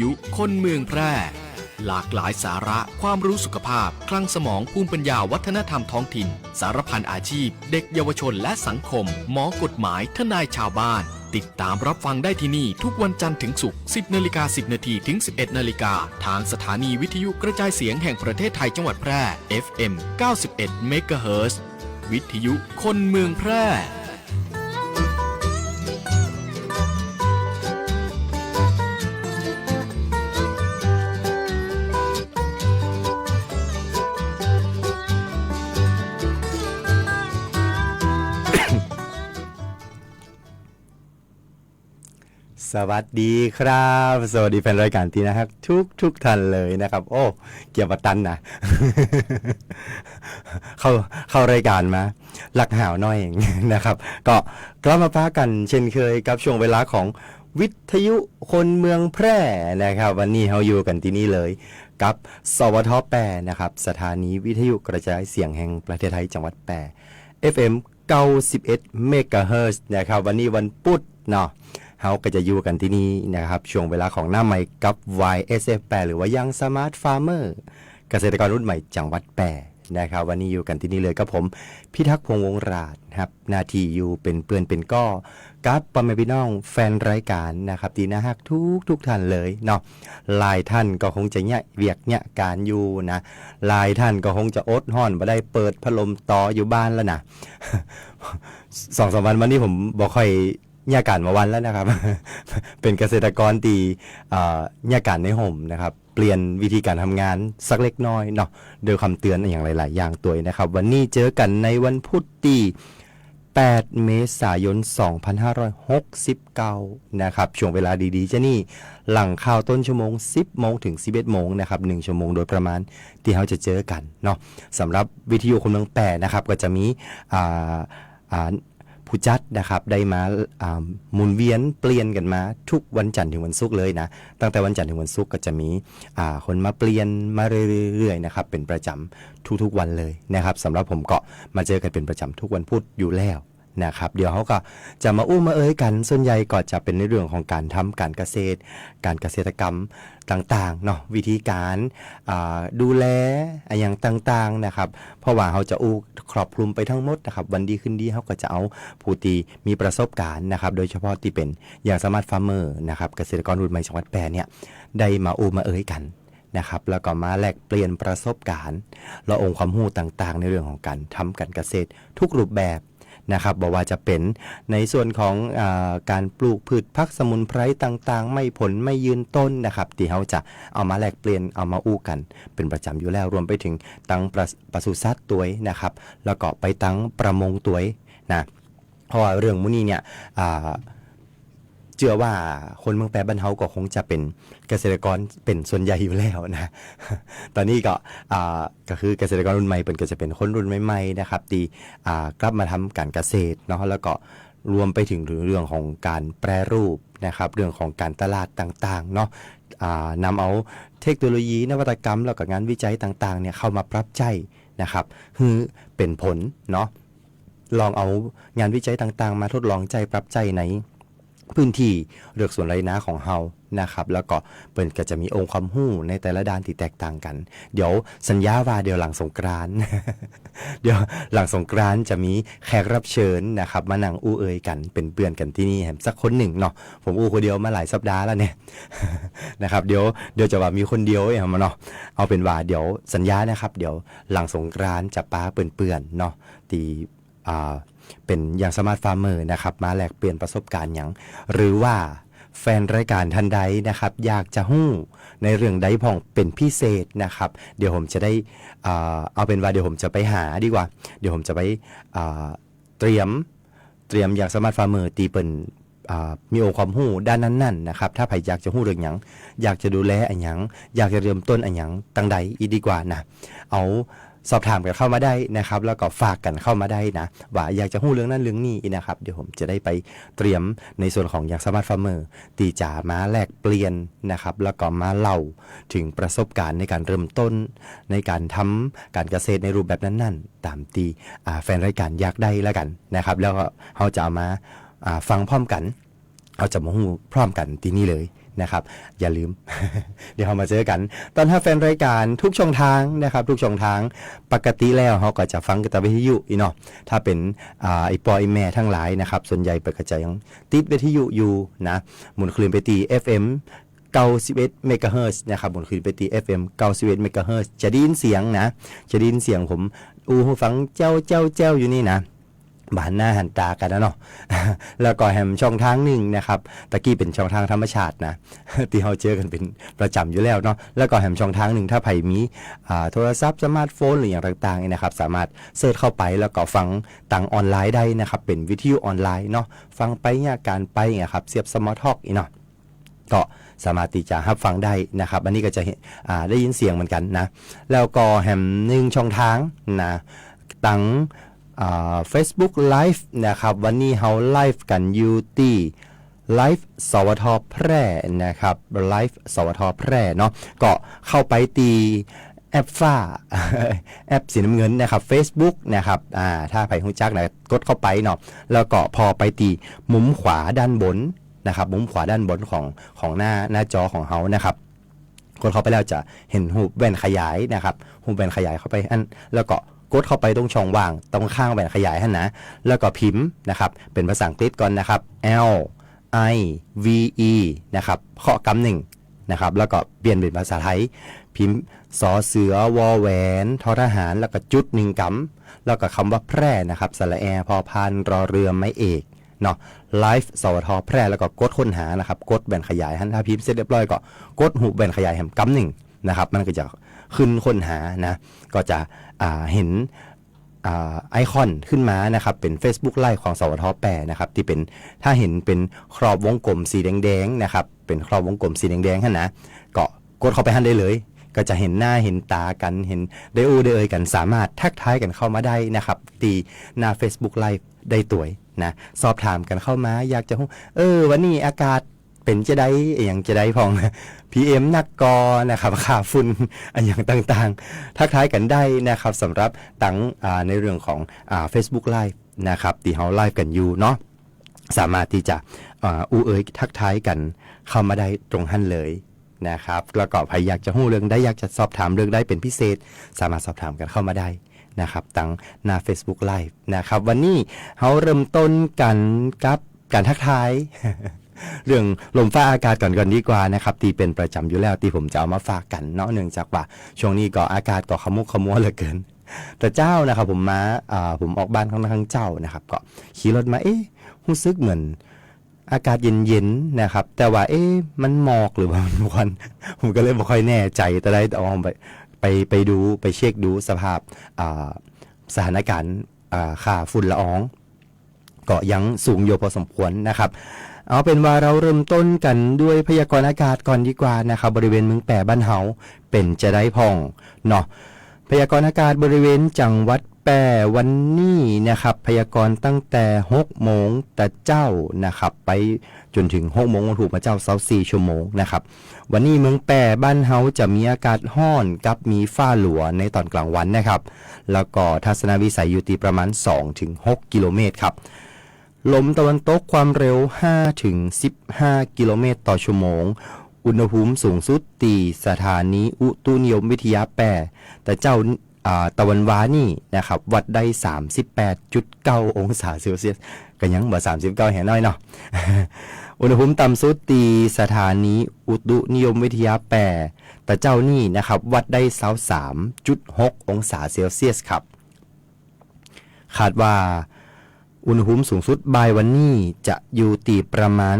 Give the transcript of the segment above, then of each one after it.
ยุคนเมืองแพร่หลากหลายสาระความรู้สุขภาพคลังสมองภูมิปัญญาวัฒนธรรมท้องถิ่นสารพันอาชีพเด็กเยาวชนและสังคมหมอกฎหมายทนายชาวบ้านติดตามรับฟังได้ที่นี่ทุกวันจันทร์ถึงศุกร์ 10:10 นถึง 11:00 นทางสถานีวิทยุกระจายเสียงแห่งประเทศไทยจังหวัดแพร่ FM 91 เมกะเฮิรตซ์วิทยุคนเมืองแพร่สวัสดีครับสวัสดีแฟนรายการที่นะครับทุกท่านเลยนะครับโอ้เกี่ยวกับตันนะ เข้ารายการมาหลักหาวน้อยเอง นะครับก็กลับมาพากันเช่นเคยกับช่วงเวลาของวิทยุคนเมืองแพร่นะครับวันนี้เราอยู่กันที่นี่เลยกับสวทแปรนะครับสถานีวิทยุกระจายเสียงแห่งประเทศไทยจังหวัดแพร่ FM 91 เมกะเฮิรตซ์นะครับวันนี้วันพุธเนาะเราก็จะอยู่กันที่นี่นะครับช่วงเวลาของหน้าใหม่กับ YSF8 หรือว่ายังสมาร์ทฟาร์มเมอร์เกษตรกรรุ่นใหม่จังหวัดแปรนะครับวันนี้อยู่กันที่นี่เลยกับผมพิทักษ์พงษ์วงศ์ราชครับหน้าที่อยู่เป็นเปื้อนเป็นก้อกับพ่อแม่พี่น้องแฟนรายการนะครับที่น่าฮักทุกท่านเลยเนาะหลายท่านก็คงจะเนี่ยเวียกเนี่ยการอยู่นะหลายท่านก็คงจะอดห้อนบ่ได้เปิดพัดลมต่ออยู่บ้านแล้วนะ 2-3 วันวันนี้ผมบ่ค่อยหญ้าการมาวันแล้วนะครับ เป็นเกษตรกรตีหญ้าการในห่มนะครับเปลี่ยนวิธีการทำงานสักเล็กน้อยเนาะโดยคำเตือนอย่างหลายๆอย่างตัวนะครับวันนี้เจอกันในวันพุธที่8 เมษายน 2569นะครับช่วงเวลาดีๆจะนี่หลังข่าวต้นชั่วโมง 10 โมงถึง 11 โมงนะครับ1ชั่วโมงโดยประมาณที่เราจะเจอกันเนาะสำหรับวิทยุคนเมืองแปรนะครับก็จะมีผู้จัดนะครับได้มาหมุนเวียนเปลี่ยนกันมาทุกวันจันทร์ถึงวันศุกร์เลยนะตั้งแต่วันจันทร์ถึงวันศุกร์ก็จะมีคนมาเปลี่ยนมาเรื่อยๆนะครับเป็นประจำทุกๆวันเลยนะครับสำหรับผมก็มาเจอกันเป็นประจำทุกวันพุธอยู่แล้วนะครับเดี๋ยวเขาก็จะมามากันส่วนใหญ่ก็จะเป็นในเรื่องของการทำการเกษตรการเกษตรกรรมต่างๆเนาะวิธีการดูแลอย่างต่างๆนะครับเพราะว่าเขาจะครอบคลุมไปทั้งหมดนะครับวันดีขึ้นดีเขาก็จะเอาผู้ที่มีประสบการณ์นะครับโดยเฉพาะที่เป็นอย่างสมาร์ทฟาร์มเมอร์นะครับเกษตรกรรุ่นใหม่จังหวัดแพร่เนี่ยได้มากันนะครับแล้วก็มาแลกเปลี่ยนประสบการณ์และองค์ความรู้ต่างๆในเรื่องของการทำการเกษตรทุกรูปแบบนะครับบอกว่าจะเป็นในส่วนของการปลูกพืชผักสมุนไพรต่างๆไม่ผลไม่ยืนต้นนะครับที่เขาจะเอามาแลกเปลี่ยนเอามากันเป็นประจำอยู่แล้วรวมไปถึงตั้งปศุสัตว์ตัวนะครับแล้วก็ไปตั้งประมงตัวนะเพราะว่าเรื่องมื้อนี้เนี่ยเชื่อว่าคนเมืองแปรบ้านเฮาก็คงจะเป็นเกษตรกรเป็นส่วนใหญ่อยู่แล้วนะตอนนี้ก็คือเกษตรกรรุ่นใหม่เป็นก็จะเป็นคนรุ่นใหม่ๆนะครับที่กลับมาทำการเกษตรเนาะแล้วก็รวมไปถึงเรื่องของการแปรรูปนะครับเรื่องของการตลาดต่างๆเนาะนำเอาเทคโนโลยีนวัตกรรมแล้วก็งานวิจัยต่างๆเนี่ยเข้ามาปรับใช้นะครับคือเป็นผลเนาะลองเอางานวิจัยต่างๆมาทดลองใจปรับใจในพื้นที่เลือกส่วนไรนาของเฮานะครับแล้วก็เปิ้นก็จะมีองค์ความรู้ในแต่ละด้านที่แตกต่างกันเดี๋ยวสัญญาว่าเดี๋ยวหลังสงกรานต์ เดี๋ยวหลังสงกรานต์จะมีแขกรับเชิญนะครับมานั่งกันเป็นเพื่อนกันที่นี่สักคนหนึ่งเนาะผมคนเดียวมาหลายสัปดาห์แล้วเนี่ย นะครับเดี๋ยวจะว่ามีคนเดียวมาเนาะเอาเป็นว่าเดี๋ยวสัญญานะครับเดี๋ยวหลังสงกรานต์จะป้าเปื่อนๆเนาะตีเป็นอย่างสมาร์ทฟาร์มเมอร์นะครับมาแลกเปลี่ยนประสบการณ์อย่างหรือว่าแฟนรายการท่านใดนะครับอยากจะฮู้ในเรื่องใดพ่องเป็นพิเศษนะครับเดี๋ยวผมจะได้เอาเป็นว่าเดี๋ยวผมจะไปหาดีกว่าเดี๋ยวผมจะไปเตรียมอย่างสมาร์ทฟาร์มเมอร์ตีเปิ่นมีองค์ความรู้ด้านนั้นๆนะครับถ้าใครอยากจะฮู้เรื่องหยังอยากจะดูแลอันหยังอยากจะเริ่มต้นอันหยังตั้งใดอีดีกว่านะเอาสอบถามกันเข้ามาได้นะครับแล้วก็ฝากกันเข้ามาได้นะว่าอยากจะฮู้เรื่องนั้นเรื่องนี้นะครับเดี๋ยวผมจะได้ไปเตรียมในส่วนของอย่างสมาร์ทฟาร์มเมอร์ตีจ๋ามาแลกเปลี่ยนนะครับแล้วก็มาเล่าถึงประสบการณ์ในการเริ่มต้นในการทำการเกษตรในรูปแบบนั้นๆตามที่แฟนรายการอยากได้แล้วกันนะครับแล้วก็เราจะเอามาฟังพร้อมกันเราจะมาฮู้พร้อมกันที่นี่เลย นะครับอย่าลืม เดี๋ยวเรามาเจอกันตอนถ้าแฟนรายการทุกช่องทางนะครับทุกช่องทางปกติแล้วเขาก็จะฟังกับวิทยุอีเนาะถ้าเป็นไอปอไอแม่ทั้งหลายนะครับส่วนใหญ่ก็จะยังติดวิทยุอยู่นะหมุนคลื่นไปตี FM 91 เมกะเฮิรตซ์นะครับหมุนคลื่นไปตี FM 91 เมกะเฮิรตซ์จะได้ยินเสียงนะจะได้ยินเสียงผมฟังเจ้าอยู่นี่นะบานหน้าหันตากันนะเนาะ แล้วก็แฮมช่องทางหนึ่งนะครับตะกี้เป็นช่องทางธรรมชาตินะ ที่เราเจอกันเป็นประจำอยู่แล้วเนาะแล้วก็แฮมช่องทางหนึ่งถ้าใครมีโทรศัพท์สมาร์ทโฟนหรืออย่างต่างๆนะครับสามารถเสิร์ชเข้าไปแล้วก็ฟังต่างออนไลน์ได้นะครับเป็นวิทยุออนไลน์เนาะฟังไปเนี่ยการไปเนี่ยครับเสียบสมาร์ทท็อกอีเนาะก็สามารถที่จะรับฟังได้นะครับอันนี้ก็จะได้ยินเสียงเหมือนกันนะแล้วก็แฮมหนึ่งช่องทางนะตั้งFacebook Live นะครับวันนี้เฮาไลฟ์กันอยู่ที่ไลฟ์สวทแพร่นะครับไลฟ์สวทแพร่เนาะก็เข้าไปตีแอปฟ้า แอปสีน้ำเงินนะครับ Facebook นะครับถ้าใครรู้จักนะกดเข้าไปเนาะแล้วก็พอไปตีมุมขวาด้านบนนะครับมุมขวาด้านบนของหน้าจอของเฮานะครับกดเข้าไปแล้วจะเห็นรูปแว่นขยายนะครับรูปแว่นขยายเข้าไปอันแล้วก็กดเข้าไปตรงช่องว่างตรงข้างแว่นขยายหั่นนะแล้วก็พิมพ์นะครับเป็นภาษาอังกฤษก่อนนะครับ L I V E นะครับข้อกำหนึ่งนะครับแล้วก็เปลี่ยนเป็นภาษาไทยพิมพ์สอเสือวอแหวนทอทหารแล้วก็จุดหนึ่งกำแล้วก็คำว่าแพร่นะครับสระแอพอพานรอเรือไม้เอกเนาะไลฟ์สวทแพร่แล้วก็กดค้นหานะครับกดแว่นขยายหั่นถ้าพิมพ์เสร็จเรียบร้อยก็กดหูแว่นขยายแหมกำหนึ่งนะครับมันก็จะขึ้นค้นหานะก็จะเห็นไอคอนขึ้นมานะครับเป็น Facebook Live ของสวทแปรนะครับที่เป็นถ้าเห็นเป็นครอบวงกลมสีแดงๆนะครับเป็นครอบวงกลมสีแดงๆหั่นนะก็กดเข้าไปหั่นได้เลยก็จะเห็นหน้าเห็นตากันเห็นได้ได้กันสามารถทักทายกันเข้ามาได้นะครับตีหน้า Facebook Live ได้ตัวยนะสอบถามกันเข้ามาอยากจะวันนี้อากาศเป็นจะได้อย่างจะได้พอง PM นักกอนะครับค่าฝุ่นอันอย่างต่างๆทักทายกันได้นะครับสำหรับตั้งในเรื่องของFacebook Live นะครับที่เฮาไลฟ์กันอยู่เนาะสามารถที่จะทักทายกันเข้ามาได้ตรงหั่นเลยนะครับแล้วก็ใครอยากจะฮู้เรื่องได้อยากจะสอบถามเรื่องได้เป็นพิเศษสามารถสอบถามกันเข้ามาได้นะครับตั้งหน้า Facebook Live นะครับวันนี้เฮาเริ่มต้นกันกับการทักทาย เรื่องลมฟ้าอากาศก่อนดีกว่านะครับที่เป็นประจำอยู่แล้วที่ผมจะเอามาฝากกันเนาะเนื่องจากว่าช่วงนี้ก็อากาศก็ขมุกขมัวเหลือเกินแต่เจ้านะครับผมออกบ้านข้างเจ้านะครับก็ขี่รถมารู้สึกเหมือนอากาศเย็นๆนะครับแต่ว่ามันหมอกหรือว่ามันควัน ผมก็เลยไม่ค่อยแน่ใจแต่ได้เอาไปดูไปเช็คดูสภาพสถานการณ์ค่าฝุ่นละอองก็ยังสูงอยู่พอสมควรนะครับเอาเป็นว่าเราเริ่มต้นกันด้วยพยากรณ์อากาศก่อนดีกว่านะครับบริเวณเมืองแปะบ้านเฮาเป็นจะได้พองเนาะพยากรณ์อากาศบริเวณจังหวัดแปะวันนี้นะครับพยากรณ์ตั้งแต่6 โมงแต่เจ้านะครับไปจนถึง6 โมงถูกมาเจ้า24 ชั่วโมงนะครับวันนี้เมืองแปะบ้านเฮาจะมีอากาศร้อนกับมีฟ้าหลัวในตอนกลางวันนะครับแล้วก็ทัศนวิสัยอยู่ที่ประมาณ 2-6 กิโลเมตรครับลมตะวันตกความเร็ว 5-15 กิโลเมตรต่อชั่วโมงอุณหภูมิสูงสุดตีสถานีอุตุนิยมวิทยาแปรแต่เจ้าตะวันวานี่นะครับวัดได้ 38.9 องศาเซลเซียสก็ยังบ่39แห่น้อยเนาะ อุณหภูมิต่ำสุดตีสถานีอุตุนิยมวิทยาแปรแต่เจ้านี่นะครับวัดได้ 23.6 องศาเซลเซียสครับคาดว่าอุณหภูมิสูงสุดบ่ายวันนี้จะอยู่ที่ประมาณ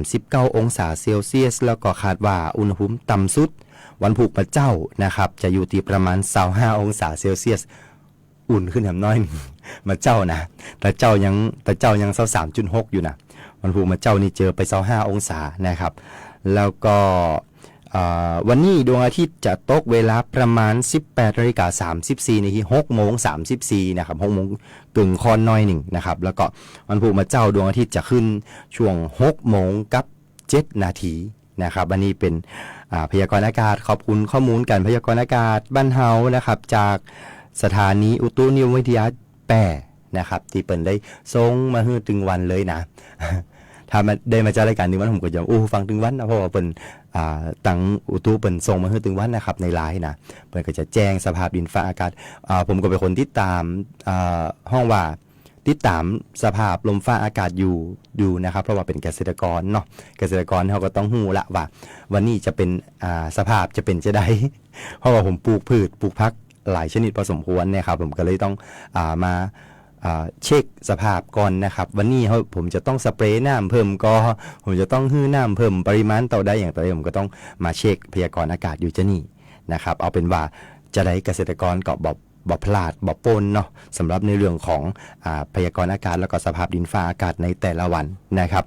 39 องศาเซลเซียสแล้วก็คาดว่าอุณหภูมิต่ำสุดวันพุธมาเจ้านะครับจะอยู่ที่ประมาณ25 องศาเซลเซียสอุ่นขึ้นแหมน้อยมาเจ้านะแต่เจ้ายัง23.6 อยู่นะวันพุธมาเจ้านี่เจอไป25 องศานะครับแล้วก็วันนี้ดวงอาทิตย์จะตกเวลาประมาณ 18:34 นาที 6:34 นะครับ 6 โมงกึ่งคอนน้อยหนึ่งนะครับแล้วก็วันพุธมาเจ้าดวงอาทิตย์จะขึ้นช่วง 6 โมงกับ 7 นาทีนะครับวันนี้เป็นพยากรณ์อากาศขอบคุณข้อมูลการพยากรณ์อากาศบ้านเฮานะครับจากสถานีอุตุนิยมวิทยาแปรนะครับที่เปิ่นได้ส่งมาให้ถึงวันเลยนะ ถ้ามาได้มาจัดรายการถึงวันผมก็จะฟังถึงวันนะเพราะว่าเป็นตั้งอุตุเป็นส่งมาให้ถึงวันนะครับในไลน์นะเพิ่นก็จะแจ้งสภาพดินฟ้าอากาศผมก็เป็นคนที่ตามห้องว่าติดตามสภาพลมฟ้าอากาศอยู่นะครับเพราะว่าเป็นเกษตรกรเนาะเกษตรกรเขาก็ต้องฮู้ละว่าวันนี้จะเป็นสภาพจะเป็นจะได้ เพราะว่าผมปลูกพืชปลูกผักหลายชนิดพอสมควรเนี่ยครับผมก็เลยต้องมาเช็คสภาพก่อนนะครับวันนี้ผมจะต้องสเปรย์น้ำเพิ่มก็ผมจะต้องฮื้อน้ำเพิ่มปริมาณต่อได้อย่างต่อได้ผมก็ต้องมาเช็คพยากรณ์อากาศอยู่จะนี่นะครับเอาเป็นว่าจะได้เกษตรกรก็บ่พลาดบ่ปนเนาะสำหรับในเรื่องของพยากรณ์อากาศแล้วก็สภาพดินฟ้าอากาศในแต่ละวันนะครับ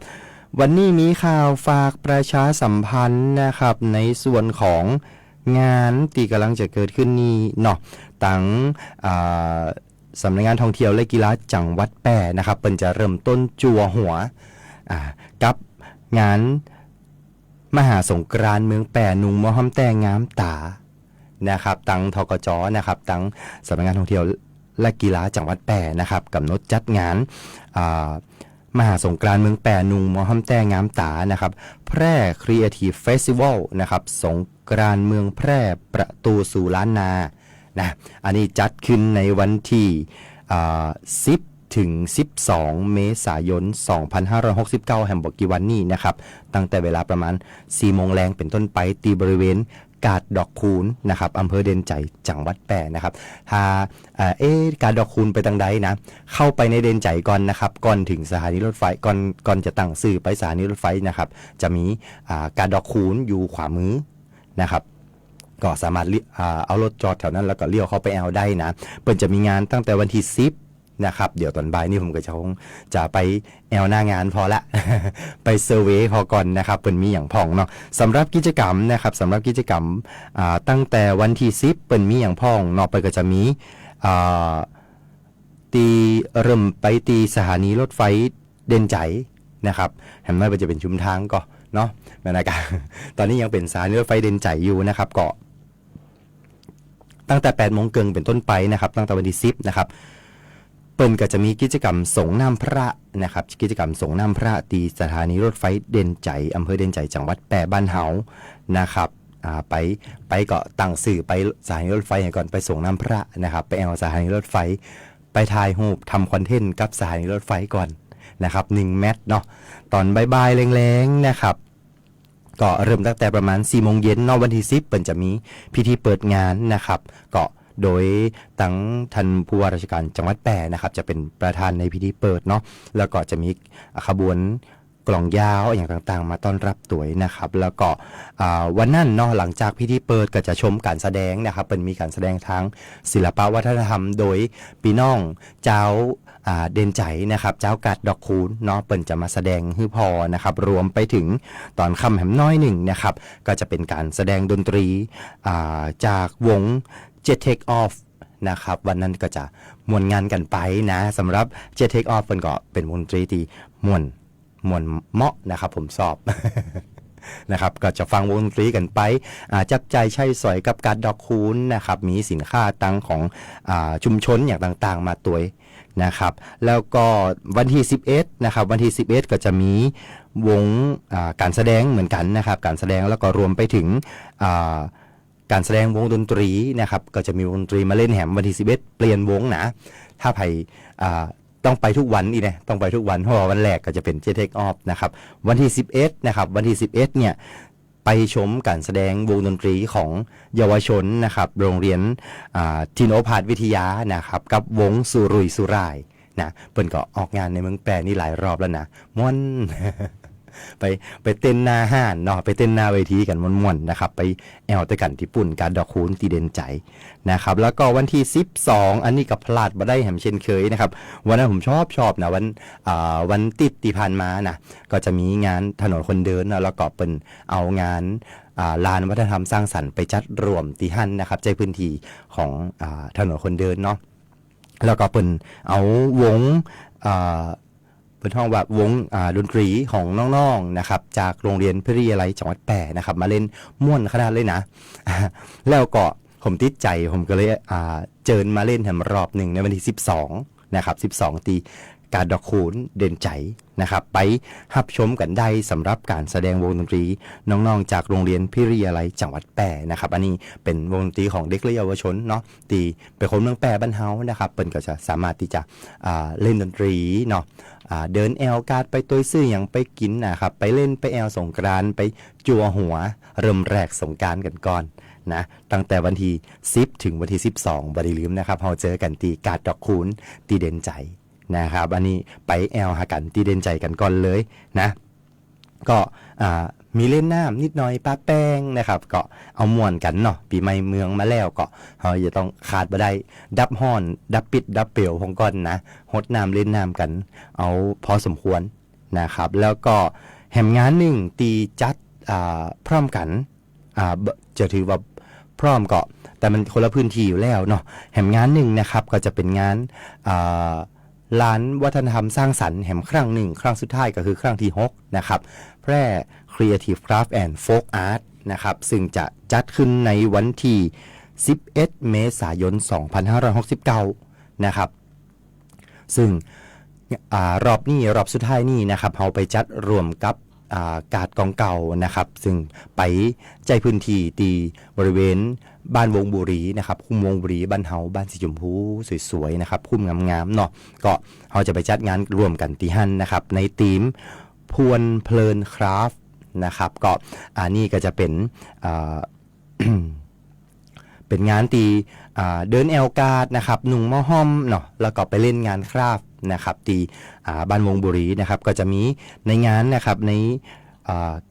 วันนี้มีข่าวฝากประชาสัมพันธ์นะครับในส่วนของงานที่กำลังจะเกิดขึ้นนี้เนาะตั้งสำนักงานท่องเที่ยวและกีฬาจังหวัดแปร่นะครับเปิ้นจะเริ่มต้นจั่วหัวกับงานมหาสงกรานต์เมืองแปร่นุ่งมอห้อมแต่งามตานะครับตั้งทกจนะครับตั้งสำนักงานท่องเที่ยวและกีฬาจังหวัดแปร่นะครับกำหนดจัดงานมหาสงกรานต์เมืองแปร่นุ่งมอห้อมแต่งามตานะครับแพร่ครีเอทีฟเฟสติวัลนะครับสงกรานต์เมืองแพร่ประตูสู่ล้านนานะอันนี้จัดขึ้นในวันที่10 ถึง 12 เมษายน 2569 แห่งบอกกี่วันนี้นะครับตั้งแต่เวลาประมาณ 4 โมงแรงเป็นต้นไปตีบริเวณกาดดอกคูนนะครับอำเภอเด่นใจจังหวัดแปร่นะครับถ้ากาดดอกคูนไปทางใดนะเข้าไปในเด่นใจก่อนนะครับก่อนถึงสถานีรถไฟก่อนจะตั้งสื่อไปสถานีรถไฟนะครับจะมีกาดดอกคูนอยู่ขวามือนะครับก็สามารถเอารถจอดแถวนั้นแล้วก็เลี้ยวเข้าไปแอลได้นะเปิ่นจะมีงานตั้งแต่วันที่10นะครับเดี๋ยวตอนบ่ายนี่ผมก็จะไปแอลหน้างานพอละ ไปเซอร์เวย์พอก่อนนะครับเปิ่นมีอย่างพ่องเนาะสำหรับกิจกรรมนะครับสำหรับกิจกรรมตั้งแต่วันที่10เปิ่นมีอย่างพ่องเนาะไปก็จะมีตีเริ่มไปตีสถานีรถไฟเด่นใจนะครับเห็นไหมมันจะเป็นชุมทางก็เนาะนะครับตอนนี้ยังเป็นสถานีรถไฟเด่นใจอยู่นะครับก็ตั้งแต่ 8 โมงเกิงเป็นต้นไปนะครับตั้งแต่วันที่10นะครับเปิ้นก็จะมีกิจกรรมสงน้ำพระนะครับกิจกรรมสงน้ำพระตีสถานีรถไฟเด่นใจอำเภอเด่นใจจังหวัดแปร่บ้านเฮานะครับไปก็ตั้งสื่อไปสถานีรถไฟก่อนไปส่งน้ำพระนะครับไปเอาสถานีรถไฟไปถ่ายรูปทำคอนเทนต์กับสถานีรถไฟก่อนนะครับ1 แมตช์เนาะตอนบ่ายๆแรงๆนะครับก็เริ่มตั้งแต่ประมาณ 4 โมงเย็นเนาะวันที่10เปิ้นจะมีพิธีเปิดงานนะครับก็โดยตั้งท่านผู้ว่าราชการจังหวัดแปร่นะครับจะเป็นประธานในพิธีเปิดเนาะแล้วก็จะมีขบวนกลองยาวอย่างต่างๆมาต้อนรับตัวยนะครับแล้วก็วันนั้นเนาะหลังจากพิธีเปิดก็จะชมการแสดงนะครับเป็นมีการแสดงทางศิลปวัฒนธรรมโดยพี่น้องเจ้าเด่นใจนะครับเจ้ากาดดอกคูนเนาะเปิ่นจะมาแสดงฮือพอนะครับรวมไปถึงตอนค่ำแหมน้อยหนึ่งนะครับก็จะเป็นการแสดงดนตรีจากวงJet Take Off นะครับวันนั้นก็จะมวนงานกันไปนะสำหรับ Jet Take Off เปิ่นก็เป็นวงดนตรีที่มวนเหมาะนะครับผมชอบ นะครับก็จะฟังวงดนตรีกันไปจับใจใช้สอยกับการดอกคูนนะครับมีสินค้าตั้งของชุมชนอย่างต่างๆมาตัวนะครับแล้วก็วันที่11นะครับวันที่11ก็จะมีวงการแสดงเหมือนกันนะครับการแสดงแล้วก็รวมไปถึงการแสดงวงดนตรีนะครับก็จะมีวงดนตรีมาเล่นแหมวันที่11เปลี่ยนวงนะถ้าใครต้องไปทุกวันอีกนะต้องไปทุกวันเพราะว่าวันแรกก็จะเป็นJet Take Offนะครับวันที่11นะครับวันที่11เนี่ยไปชมการแสดงวงดนตรีของเยาวชนนะครับโรงเรียนทินโอภาสวิทยานะครับกับวงสุรุ่ยสุร่ายนะเพิ่นก็ออกงานในเมืองแปร่นี่หลายรอบแล้วนะม่วน ไปเต้นหน้าห้านเนาะไปเต้นหน้าเวทีกันม่วนๆนะครับไปแอลตะกันที่ปุ่นการดอกคูนตีเด่นใจนะครับแล้วก็วันที่12อันนี้ก็พลาดบ่ได้แหมเช่นเคยนะครับวันนั้นผมชอบนะวันติดที่ผ่านมานะก็จะมีงานถนนคนเดินแล้วก็เป็นเอางานลานวัฒนธรรมสร้างสรรค์ไปจัดรวมที่หั่นนะครับใจพื้นที่ของถนนคนเดินเนาะแล้วก็เป็นเอาวงเป็นห้องแบบวงดนตรีของน้องๆนะครับจากโรงเรียนพิริยาลัยจังหวัดแปร่นะครับมาเล่นม่วนขนาดเลยนะ แล้วก็ผมติดใจผมก็เลยเจิญมาเล่นแถมรอบหนึ่งในวันที่12นะครับ12ตี การดอกคูนเด่นใจนะครับไปรับชมกันได้สำหรับการแสดงวงดนตรีน้องๆจากโรงเรียนพิริยาลัยจังหวัดแพร่นะครับอันนี้เป็นวงดนตรีของเด็กและเยาวชนเนาะตีเป็นคนเมืองแพร่บ้านเฮานะครับเปิ้นก็จะสามารถที่จะเล่นดนตรีเนาะเดินแอลการไปตัวซื้ออย่างไปกินนะครับไปเล่นไปแอลสงกรานต์ไปจัวหัวเริ่มแรกสงกรานต์กันก่อนนะตั้งแต่วันที่10ถึงวันที่12บ่ได้ลืมนะครับเราเจอกันตีกาดดอกคูนตีเด่นใจนะครับอันนี้ไปแอลหากันตีเด่นใจกันก่อนเลยนะก็มีเล่นน้ำนิดหน่อยป้าแป้งนะครับก็เอาม่วนกันเนาะปีใหม่เมืองมาแล้วก็เราจะต้องขาดบ่ได้ดับฮ้อนดับปิดดับเปลวของก่อนนะฮดน้ำเล่นน้ำกันเอาพอสมควรนะครับแล้วก็แหมงานหนึ่งตีจัดพร้อมกันจะถือว่าพร้อมก็แต่มันคนละพื้นที่อยู่แล้วเนาะแหมงานหนึ่งนะครับก็จะเป็นงานลานวัฒนธรรมสร้างสรรค์แห่งครั้งหนึ่งครั้งสุดท้ายก็คือครั้งที่6นะครับแพร่ Creative Craft and Folk Art นะครับซึ่งจะจัดขึ้นในวันที่11เมษายน2569นะครับซึ่งรอบนี้รอบสุดท้ายนี้นะครับเราไปจัดรวมกับกาดกองเก่านะครับซึ่งไปใจพื้นที่ตีบริเวณบ้านวงบุรีนะครับคุ้มวงบุรีบ้านเฮาบ้านสีชมพูสวยๆนะครับคุ้มงามๆเนาะก็เราจะไปจัดงานรวมกันที่หั่นนะครับในธีมพวนเพลินคราฟต์นะครับก็นี่ก็จะเป็นเป็นงานตีเดินแอลการ์ดนะครับนุ่งหม้อห้อมเนาะแล้วก็ไปเล่นงานคราฟต์นะครับตีบ้านวงบุรีนะครับก็จะมีในงานนะครับใน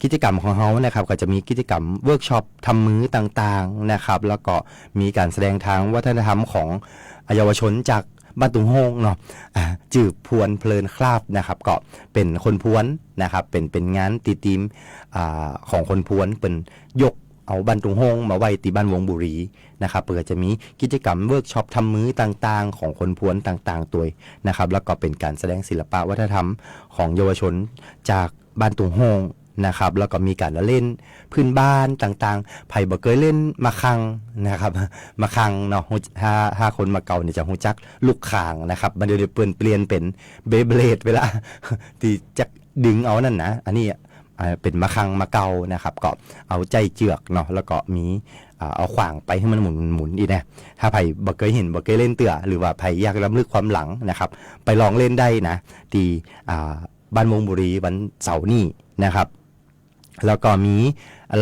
กิจกรรมของเขานะครับก็จะมีกิจกรรมเวิร์กช็อปทำมือต่างๆนะครับแล้วก็มีการแสดงทางวัฒนธรรมของเยาวชนจากบ้านตุงโฮงเนาะจืบพวนเพลินคราฟนะครับก็เป็นคนพวนนะครับเป็นงานตีทีมของคนพวนเป็นยกเอาบ้านตุงโฮงมาไว้ที่บ้านวงบุรีนะครับเพื่อจะมีกิจกรรมเวิร์กช็อปทำมือต่างๆของคนพวนต่างๆตัวนะครับแล้วก็เป็นการแสดงศิลปะวัฒนธรรมของเยาวชนจากบ้านตุงโฮงนะครับแล้วก็มีการเล่นพื้นบ้านต่างๆไผ่บ่เคยเล่นมาคังนะครับมาคังเนาะถ้าคนมาเก่าเนี่ยจะฮู้จักลูกข่างนะครับมันเดี๋ยวเปลี่ยนเป็นเบเบลดเวลาที่จะดึงเอานั่นนะอันนี้เป็นมะคังมะเกานะครับก็เอาใจเจือกเนาะแล้วก็มีเอาขวางไปให้มันหมุนอีกนะถ้าไผ่บ่เคยเห็นบ่เคยเล่นเตื่อหรือว่าไผ่อยากรำลึกความหลังนะครับไปลองเล่นได้นะที่บ้านวงบุรีวันเสาร์นี้นะครับแล้วก็มี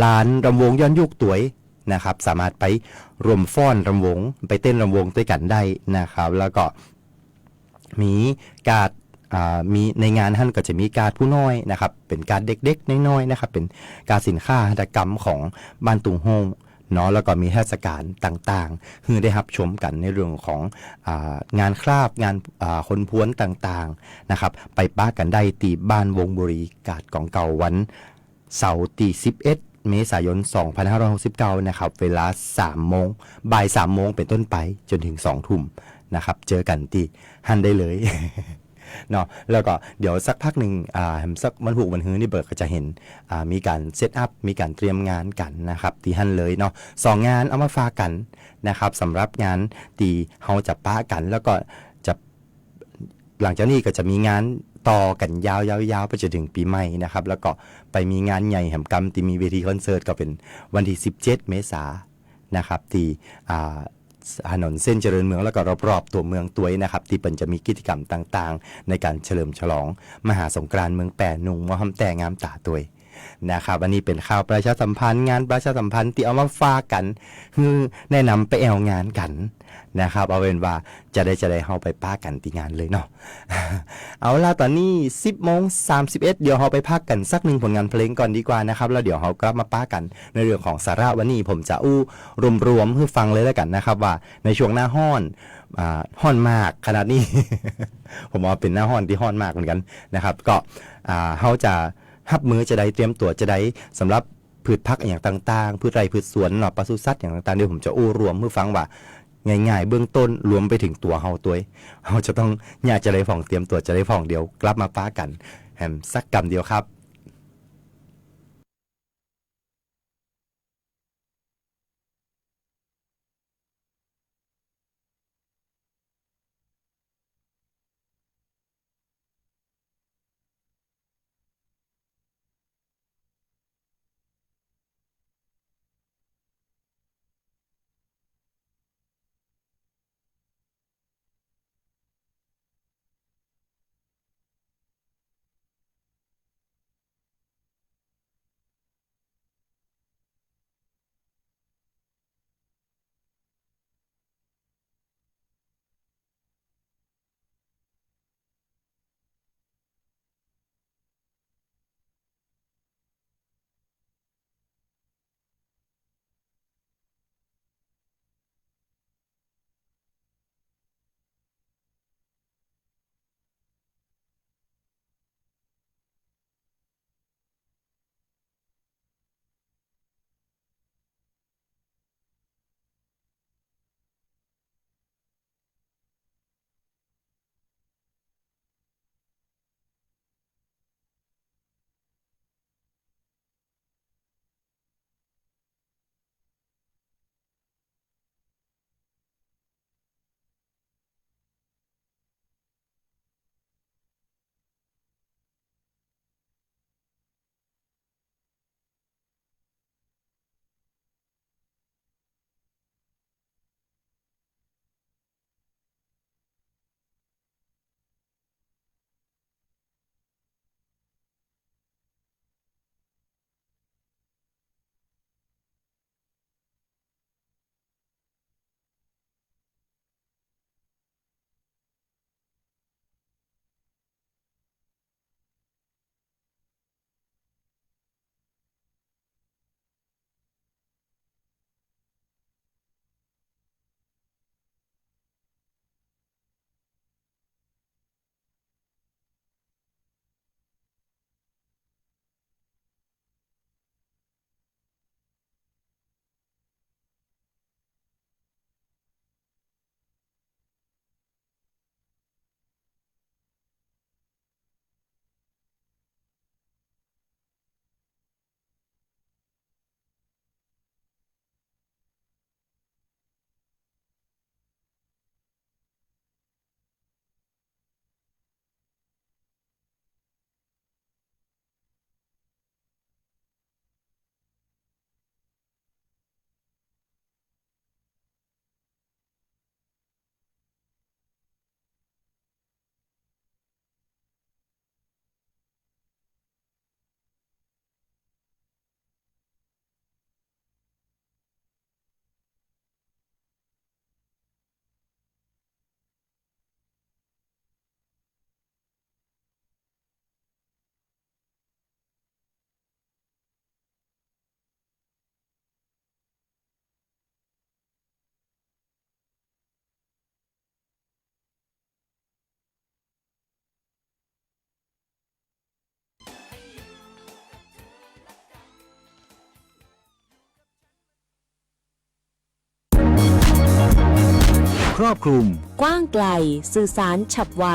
ลานรำวงย้อนยุคตัวยนะครับสามารถไปรวมฟ้อนรำวงไปเต้นรำวงด้วยกันได้นะครับแล้วก็มีการมีในงานท่านก็จะมีการผู้น้อยนะครับเป็นการเด็กๆน้อยๆนะครับเป็นการสินค้าหัตถกรรมของบ้านตุงโฮงเนาะแล้วก็มีเทศกาลต่างๆให้ได้รับชมกันในเรื่องของงานคราฟงานคนพวนต่างๆนะครับไปป้ากันได้ตีบ้านวงบุรีกาดของเก่าวันเสาร์ที่11เมษายน2569นะครับเวลา3โมงบ่าย3โมงเป็นต้นไปจนถึง2ทุ่มนะครับเจอกันที่ฮันได้เลย เนาะแล้วก็เดี๋ยวสักพักหนึ่งสักวันหูวันฮื้อนี่เบิร์กก็จะเห็นมีการเซตอัพมีการเตรียมงานกันนะครับที่ฮันเลยเนาะ2งานเอามาฝากกันนะครับสำหรับงานที่เฮาจะป้ากันแล้วก็จะหลังจากนี้ก็จะมีงานต่อกันยาวๆไปจนถึงปีใหม่นะครับแล้วก็ไปมีงานใหญ่แห่งกรรมที่มีเวทีคอนเสิร์ตก็เป็นวันที่17เมษายนนะครับที่ถนนเส้นเจริญเมืองแล้วก็รอบๆตัวเมืองตัวยนะครับที่เป็นจะมีกิจกรรมต่างๆในการเฉลิมฉลองมหาสงกรานต์เมืองแปรนุ่งมหำแต่งามตาตัวยนะครับอันนี้เป็นข่าวประชาสัมพันธ์งานประชาสัมพันธ์ที่เอามาฝากกันคือแนะนำไปแอวงานกันนะครับเอาเป็นว่าจะได้เฮาไปป้ากันที่งานเลยเนาะ เอาล่ะตอนนี้ 10:31 เดี๋ยวเฮาไปพักกันสักหนึ่งผลงานเพลงก่อนดีกว่านะครับแล้วเดี๋ยวเฮากลับมาป้ากันในเรื่องของสาระวันนี้ผมจะรวมๆให้ฟังเลยแล้วกันนะครับว่าในช่วงหน้าฮ้อนมากขนาดนี้ ผมว่าเป็นหน้าฮ้อนที่ฮ้อนมากเหมือนกันนะครับก็เฮาจะรับมือจะได้เตรียมตัวจะได้สำหรับพืชผักอย่างต่างๆพืชไร่พืชสวนเนาะปศุสัตว์อย่างต่างๆเดี๋ยวผมจะรวมให้ฟังว่าง่ายๆเบื้องต้นรวมไปถึงตัวเฮาตัวเฮาจะต้องอยากจะได้ฝ่องเตรียมตัวจะได้ฝ่องเดียวกลับมาป้ากันแฮมสักกำเดียวครับ ครอบคลุม กว้างไกลสื่อสารฉับไว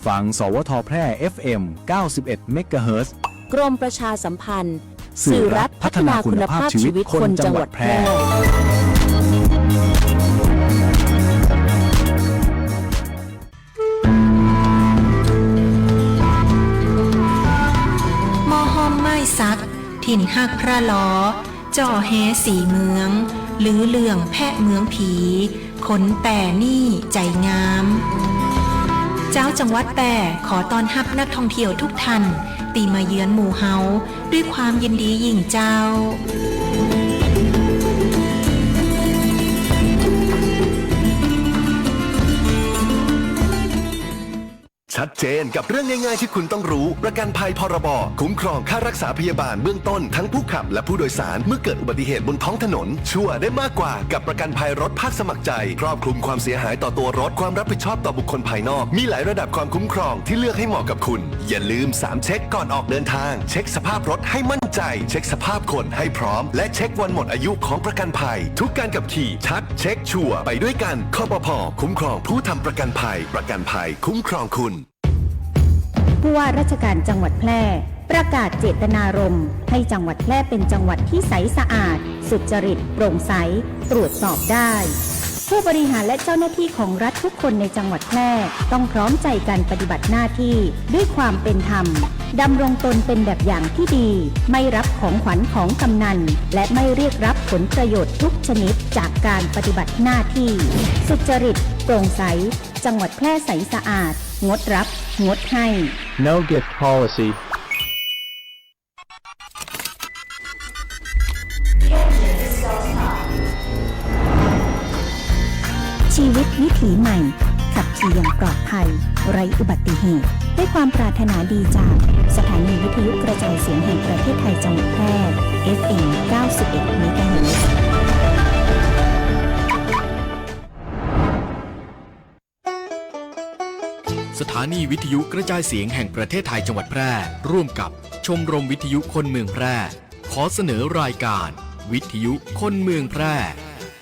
ฟังสวทแพร่ FM 91 เมกะเฮิรตซ์ กรมประชาสัมพันธ์ สื่อรัฐพัฒนาคุณภาพชีวิตคนจังหวัดแพร่ มอห้อมไม้ซัก ถิ่นหักพระล้อจ่อแฮสีเมืองหรือเลื่องแพะเมืองผีขนแต่นี่ใจงาม เจ้าจังหวัดแปร่ขอต้อนรับนักท่องเที่ยวทุกท่านตีมาเยือนหมู่เฮาด้วยความยินดียิ่งเจ้า ชัดเจนกับเรื่องง่ายๆที่คุณต้องรู้ประกันภัยพรบคุ้มครองค่ารักษาพยาบาลเบื้องต้นทั้งผู้ขับและผู้โดยสารเมื่อเกิดอุบัติเหตุบนท้องถนนชัวร์ได้มากกว่ากับประกันภัยรถภาคสมัครใจครอบคลุมความเสียหายต่อตัวรถความรับผิดชอบต่อบุคคลภายนอกมีหลายระดับความคุ้มครองที่เลือกให้เหมาะกับคุณอย่าลืม3เช็คก่อนออกเดินทางเช็คสภาพรถให้มั่นใจเช็คสภาพคนให้พร้อมและเช็ควันหมดอายุของประกันภัยทุกการขับขี่ชัดเช็คชัวร์ไปด้วยกันคปภ.คุ้มครองผู้ทำประกันภัยประกันภัยคุ้มครองคุณผู้ว่าราชการจังหวัดแพร่ประกาศเจตนารมณ์ให้จังหวัดแพร่เป็นจังหวัดที่ใสสะอาดสุจริตโปร่งใสตรวจสอบได้ผู้บริหารและเจ้าหน้าที่ของรัฐทุกคนในจังหวัดแพร่ต้องพร้อมใจกันปฏิบัติหน้าที่ด้วยความเป็นธรรมดำรงตนเป็นแบบอย่างที่ดีไม่รับของขวัญของกำนันและไม่เรียกรับผลประโยชน์ทุกชนิดจากการปฏิบัติหน้าที่สุจริตโปร่งใสจังหวัดแพร่ใสสะอาดงดรับงดให้ No Gift Policyชีวิตวิถีใหม่ขับขี่อย่างปลอดภัยไร้อุบัติเหตุด้วยความปรารถนาดีจากสถานีวิทยุกระจายเสียงแห่งประเทศไทยจังหวัดแพร่ FM 91 เมกะเฮิรตซ์ สถานีวิทยุกระจายเสียงแห่งประเทศไทยจังหวัดแพร่ร่วมกับชมรมวิทยุคนเมืองแพร่ขอเสนอรายการวิทยุคนเมืองแพร่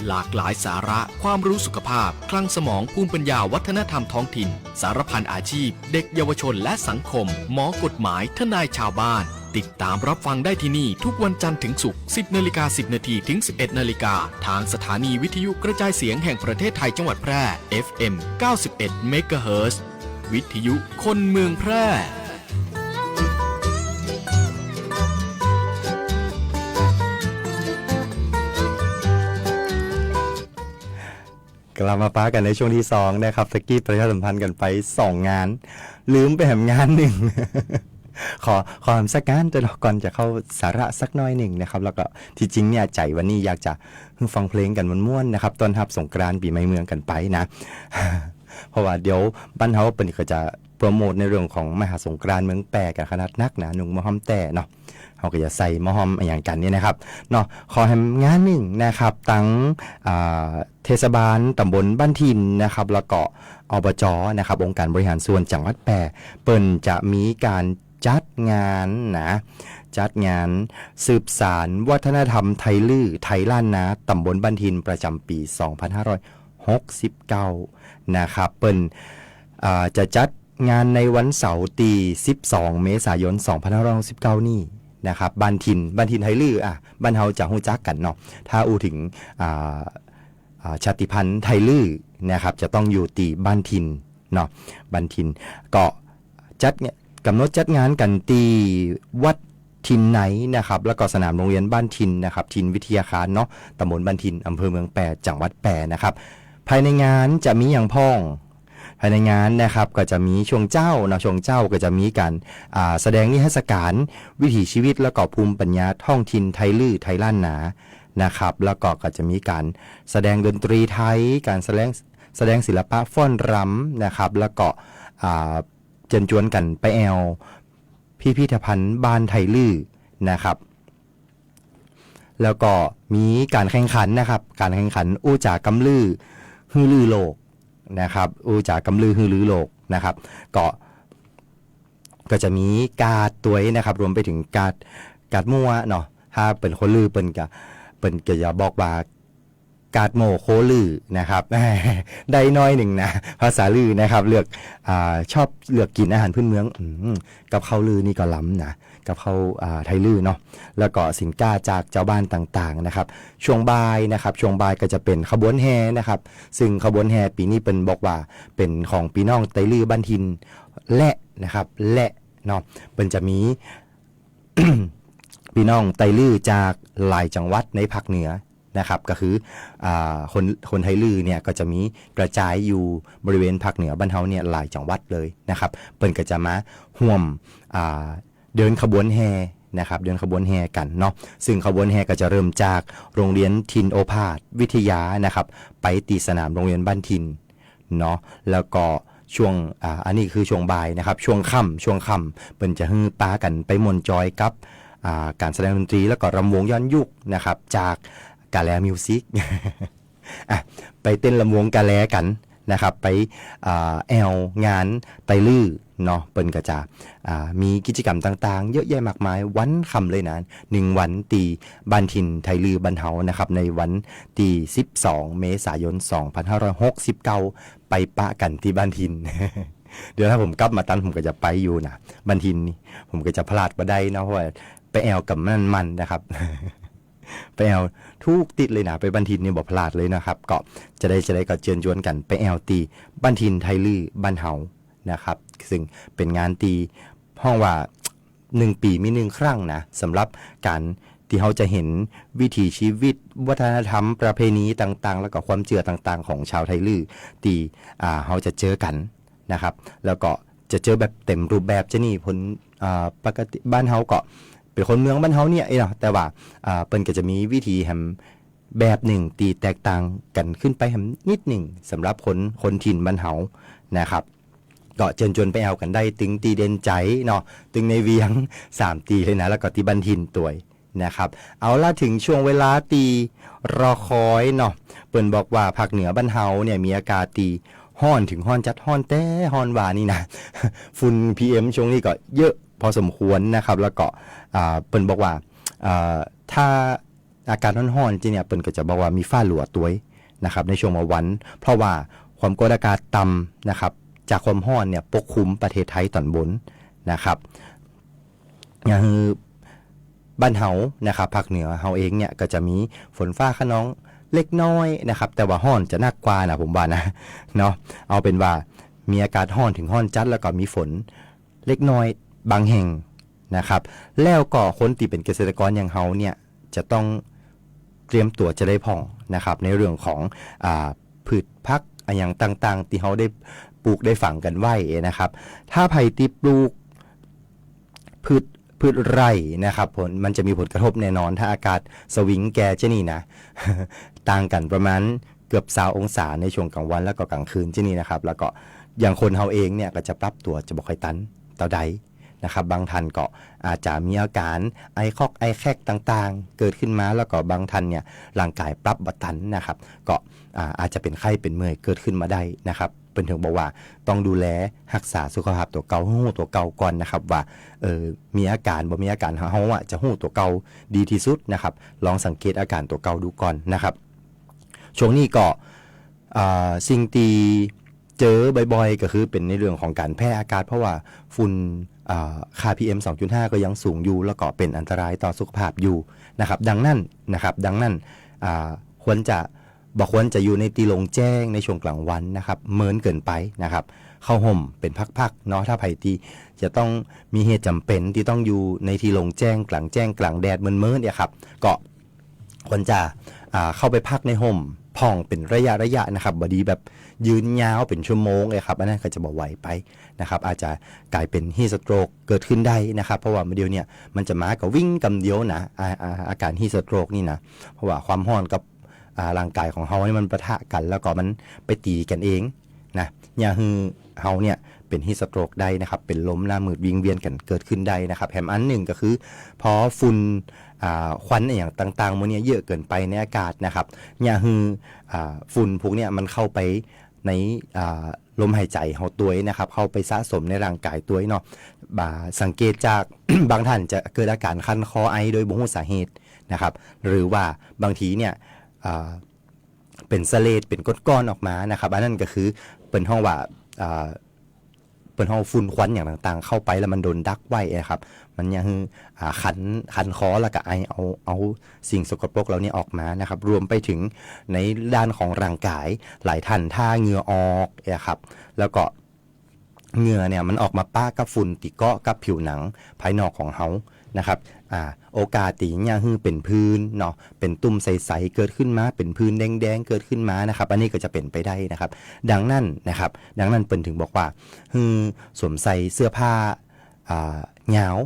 หลากหลายสาระความรู้สุขภาพคลังสมองภูมิปัญญาวัฒนธรรมท้องถิ่นสารพันอาชีพเด็กเยาวชนและสังคมหมอกฎหมายทนายชาวบ้านติดตามรับฟังได้ที่นี่ทุกวันจันทร์ถึงศุกร์ 10:10 นถึง 11:00 นทางสถานีวิทยุกระจายเสียงแห่งประเทศไทยจังหวัดแพร่ FM 91 เมกะเฮิรตซ์วิทยุคนเมืองแพร่กลับมาป้ากันในช่วงที่2นะครับตะกี้ประชาสัมพันธ์กันไป2งานลืมไปแหมงานหนึ่ง ขอสักงานแต่ก่อนจะเข้าสาระสักน้อยหนึ่งนะครับแล้วก็ที่จริงเนี่ยใจวันนี้อยากจะฟังเพลงกันม่วนๆนะครับต้อนรับสงกรานต์ปีใหม่เมืองกันไปนะ เพราะว่าเดี๋ยวบ้านเฮาเปิ้นก็จะโปรโมทในเรื่องของมหาสงกรานต์เมืองแปรกันขนาดนักนะหนุ่งมะฮอมแต่เนาะเขาก็จะใส่มะฮอมอย่างกันเนี่ยนะครับเนาะขอให้งานหนึ่งนะครับตั้งเทศบาลตำบลบ้านทินนะครับแล้วก็อบจนะครับองค์การบริหารส่วนจังหวัดแปรเปิ้นจะมีการจัดงานนะจัดงานสืบสานวัฒนธรรมไทยลื้อไทยล้านนาตำบลบ้านทินประจำปี 2569 นะครับเปิ้นจะจัดงานในวันเสาร์ที่12 เมษายน 2569 นี่นะครับบ้านทินไทยลื้อบ้านเฮาจะฮู้จักกันเนาะถ้าอูถึงชาติพันธุ์ไทยลื้อนะครับจะต้องอยู่ที่บ้านทินเนาะบ้านทินก็จัดเนี่ยกำหนดจัดงานกันที่วัดทินไหนนะครับแล้วก็สนามโรงเรียนบ้านทินนะครับทินวิทยาคารเนาะตำบลบ้านทินอำเภอเมืองแปรจังหวัดแปรนะครับภายในงานจะมีอย่างพ้องภายในงานนะครับก็จะมีช่วงเจ้านะช่วงเจ้าก็จะมีการแสดงนิทรรศการวิถีชีวิตแล้วก็ภูมิปัญญาท้องถิ่นไทยลื้อไทยล้านนานะครับแล้วก็จะมีการแสดงดนตรีไทยการแสดงศิลปะฟ้อนรำนะครับแล้วก็เชิญชวนกันไปแอวพิพิธภัณฑ์บ้านไทยลื้อนะครับแล้วก็มีการแข่งขันนะครับการแข่งขันอู้จากกำลือฮือลือโลกนะครับอู้จากกำลือฮือลือโลกนะครับก็จะมีการ์ดตัวนะครับรวมไปถึงการ์ดมั่วเนาะถ้าเป็นคนลือเปิ้นก็จะบอกว่า กาดโมโคลือนะครับ ได้น้อยหนึ่งนะภาษาลือนะครับเลือกชอบเลือกกินอาหารพื้นเมืองกับข้าวลือนี่ก็ล้ำนะกับข้าวไทยลือเนาะแล้วก็สินค้าจากเจ้าบ้านต่างๆนะครับช่วงบ่ายนะครับช่วงบ่ายก็จะเป็นขบวนแห่นะครับซึ่งขบวนแห่ปีนี้เป็นบอกว่าเป็นของพี่น้องไทยลือบ้านทินและนะครับและเนาะเป็นจะมี พี่น้องไทยลือจากหลายจังหวัดในภาคเหนือนะครับก็คือคนไทยลือเนี่ยก็จะมีกระจายอยู่บริเวณภาคเหนือบ้านเฮาเนี่ยหลายจังหวัดเลยนะครับเปิ้นก็จะมาร่วมเดินขบวนแห่นะครับเดินขบวนแห่กันเนาะซึ่งขบวนแห่ก็จะเริ่มจากโรงเรียนทินโอภาสวิทยานะครับไปตีสนามโรงเรียนบ้านทินเนาะแล้วก็ช่วงอันนี้คือช่วงบ่ายนะครับช่วงค่ำเปิ้นจะฮือป้ากันไปมวนจอยกับการแสดงดนตรีแล้วก็รำวงย้อนยุคนะครับจากกาแลมิวสิก ไปเต้นรำวงกาแลกันนะครับไปแอลงานไตลื้อเนาะเปิ้นก็จะมีกิจกรรมต่างๆเยอะแยะมากมายวันค่ำเลยนะ1วันตีบ้านถิ่นไทยลือบ้านเฮานะครับในวันตี12เมษายน2569ไปปะกันที่บ้านถิ่น เดี๋ยวถ้าผมกลับมาตันผมก็จะไปอยู่นะบ้านถิ่นนี่ผมก็จะพลาดบ่ได้นะเพราะว่าไปแอลกับมันนะครับ ไปแอลทุกติดเลยนะไปบ้านทินนี่บอกพลาดเลยนะครับก็จะได้ก็เชิญชวนกันไปแอลตีบ้านทินไทยลือบ้านเฮานะครับซึ่งเป็นงานตีห้องว่า1 ปีมี1 ครั้งนะสำหรับการที่เขาจะเห็นวิถีชีวิตวัฒนธรรมประเพณีต่างๆแล้วก็ความเชื่อต่างๆของชาวไทยลือตีเขาจะเจอกันนะครับแล้วก็จะเจอแบบเต็มรูปแบบจะนี่ผลปกติบ้านเฮาก็เป็นคนเมืองบ้านเฮาเนี่ยเนาะแต่ว่าเปิ้นก็จะมีวิธีแฮมแบบหนึ่งตีแตกต่างกันขึ้นไปแฮมนิดหนึ่งสำหรับคนถิ่นบ้านเฮานะครับก็เชิญชวนไปเอากันได้ตึงตีเด่นใจเนาะตึงในเวียง3ตีเลยนะแล้วก็ตีบ้านถิ่นตัวยนะครับเอาล่ะถึงช่วงเวลาตีรอคอยเนาะเปิ้นบอกว่าภาคเหนือบ้านเฮาเนี่ยมีอากาศตีฮ้อนถึงฮ้อนจัดฮ้อนแต่ฮ้อนว่านี่นะ ฝุ่น PM ช่วงนี้ก็เยอะพอสมควรนะครับแล้วก็เปิ้นบอกว่าถ้าอากาศร้อนๆจริงเนี่ยเปิ้นก็จะบอกว่ามีฟ้าหลัวตัวยนะครับในช่วงวันเพราะว่าความกดอากาศต่ำนะครับจากความร้อนเนี่ยปกคลุมประเทศไทยตอนบนนะครับอย่างบ้านเฮานะครับภาคเหนือเฮาเองเนี่ยก็จะมีฝนฟ้าคะนองเล็กน้อยนะครับแต่ว่าร้อนจะหนักกว่านะผมว่านะเนาะเอาเป็นว่ามีอากาศร้อนถึงร้อนจัดแล้วก็มีฝนเล็กน้อยบางแห่งนะครับแล้วก็คนที่เป็นเกษตรกรอย่างเฮาเนี่ยจะต้องเตรียมตัวจะได้พ่องนะครับในเรื่องของพืชพักอย่างต่างๆที่เฮาได้ปลูกได้ฝังกันไว้นะครับถ้าไผ่ที่ปลูกพืชไร่นะครับมันจะมีผลกระทบแน่นอนถ้าอากาศสวิงแกจะนี่นะ ต่างกันประมาณเกือบ20 องศาในช่วงกลางวันแล้วก็กลางคืนจะนี่นะครับแล้วก็อย่างคนเฮาเองเนี่ยก็จะปรับตัวจะบ่ค่อยตันเท่าใดนะครับบางท่านก็อาจจะมีอาการไอคอกไอแคกต่างๆเกิดขึ้นมาแล้วก็บางท่านเนี่ยร่างกายปรับบ่ทันนะครับก็อาจจะเป็นไข้เป็นเมื่อยเกิดขึ้นมาได้นะครับเป็นถึงบอกว่าต้องดูแลรักษาสุขภาพตัวเก่าฮู้ตัวเก่าก่อนนะครับว่ามีอาการบ่มีอาการเฮาจะฮู้ตัวเก่าดีที่สุดนะครับลองสังเกตอาการตัวเก่าดูก่อนนะครับช่วงนี้ก็สิ่งที่เจอบ่อยๆก็คือเป็นในเรื่องของการแพ้อากาศเพราะว่าฝุ่นค่า PM 2.5 ก็ยังสูงอยู่แล้วก็เป็นอันตรายต่อสุขภาพอยู่นะครับดังนั้นควรจะอยู่ในที่โล่งแจ้งในช่วงกลางวันนะครับเมินเกินไปนะครับเข้าห่มเป็นพักๆเนาะถ้าไผที่จะต้องมีเหตุจำเป็นที่ต้องอยู่ในที่โล่งแจ้งกลางแดดเมินเนี่ยครับก็ควรจะเข้าไปพักในห่มพ่องเป็นระยะนะครับบดีแบบยืนยาวเป็นชั่วโมงเลยครับอันนั้นก็จะบ่ไหวไปนะครับอาจจะกลายเป็นฮีทสโตรกเกิดขึ้นได้นะครับเพราะว่าเมื่อเดียวเนี่ยมันจะมากับวิ่งกำเดียวนะอาการฮีทสโตรกนี่นะเพราะว่าความร้อนกับร่างกายของเฮานี่มันปะทะกันแล้วก็มันไปตีกันเองนะอย่างเฮาเนี่ยเป็นฮีทสโตรกได้นะครับเป็นล้มหน้ามืดวิงเวียนกันเกิดขึ้นได้นะครับแถมอันหนึ่งก็คือพอฝุ่นควันอย่างต่างๆพวกนี้เยอะเกินไปในอากาศนะครับอย่างฝุ่นพวกนี้มันเข้าไปในลมหายใจเฮาตัวนะครับเข้าไปสะสมในร่างกายตัวเนาะสังเกตจาก บางท่านจะเกิดอาการคันคอไอโดยบ่รู้สาเหตุนะครับหรือว่าบางทีเนี่ย เป็นสะเลดเป็นก้อนๆออกมานะครับอันนั้นก็คือเป็นห้องว่าเป็นห้องฝุ่นควันอย่างต่างๆเข้าไปแล้วมันโดนดักไว้นะครับมันยังขันคอแล้วก็เอาสิ่งสกปรกเหล่านี้ออกมานะครับรวมไปถึงในด้านของร่างกายหลายท่านถ้าเหงื่อออกนะครับแล้วก็เหงื่อเนี่ยมันออกมาป้ากับฝุ่นติเกาะกับผิวหนังภายนอกของเฮานะครับโอกาสตีเนี่ยคือเป็นพื้นเนาะเป็นตุ่มใสๆเกิดขึ้นมาเป็นพื้นแดงๆเกิดขึ้นมานะครับอันนี้ก็จะเป็นไปได้นะครับดังนั้นเปิ้นถึงบอกว่าสวมใส่เสื้อผ้าหนาว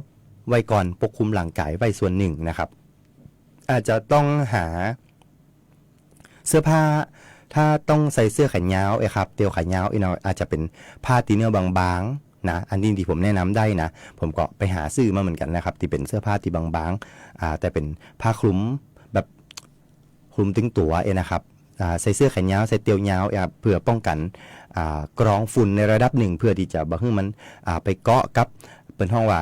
ไว้ก่อนปกคลุมร่างกายไว้ส่วนหนึ่งนะครับอาจจะต้องหาเสื้อผ้าถ้าต้องใส่เสื้อแขนยาวครับเตียวแขนยาวอาจจะเป็นผ้าตีเนื้อบางๆนะอันนี้ที่ผมแนะนำได้นะผมก็ไปหาซื้อมาเหมือนกันนะครับที่เป็นเสื้อผ้าที่บางๆแต่เป็นผ้าคลุมแบบคลุมตึงตัวนะครับใส่เสื้อแขนยาวใส่เตียวยาวเพื่อป้องกันกรองฝุ่นในระดับหนึ่งเพื่อที่จะบ่ให้มันไปเกาะกับเป็นห้องว่า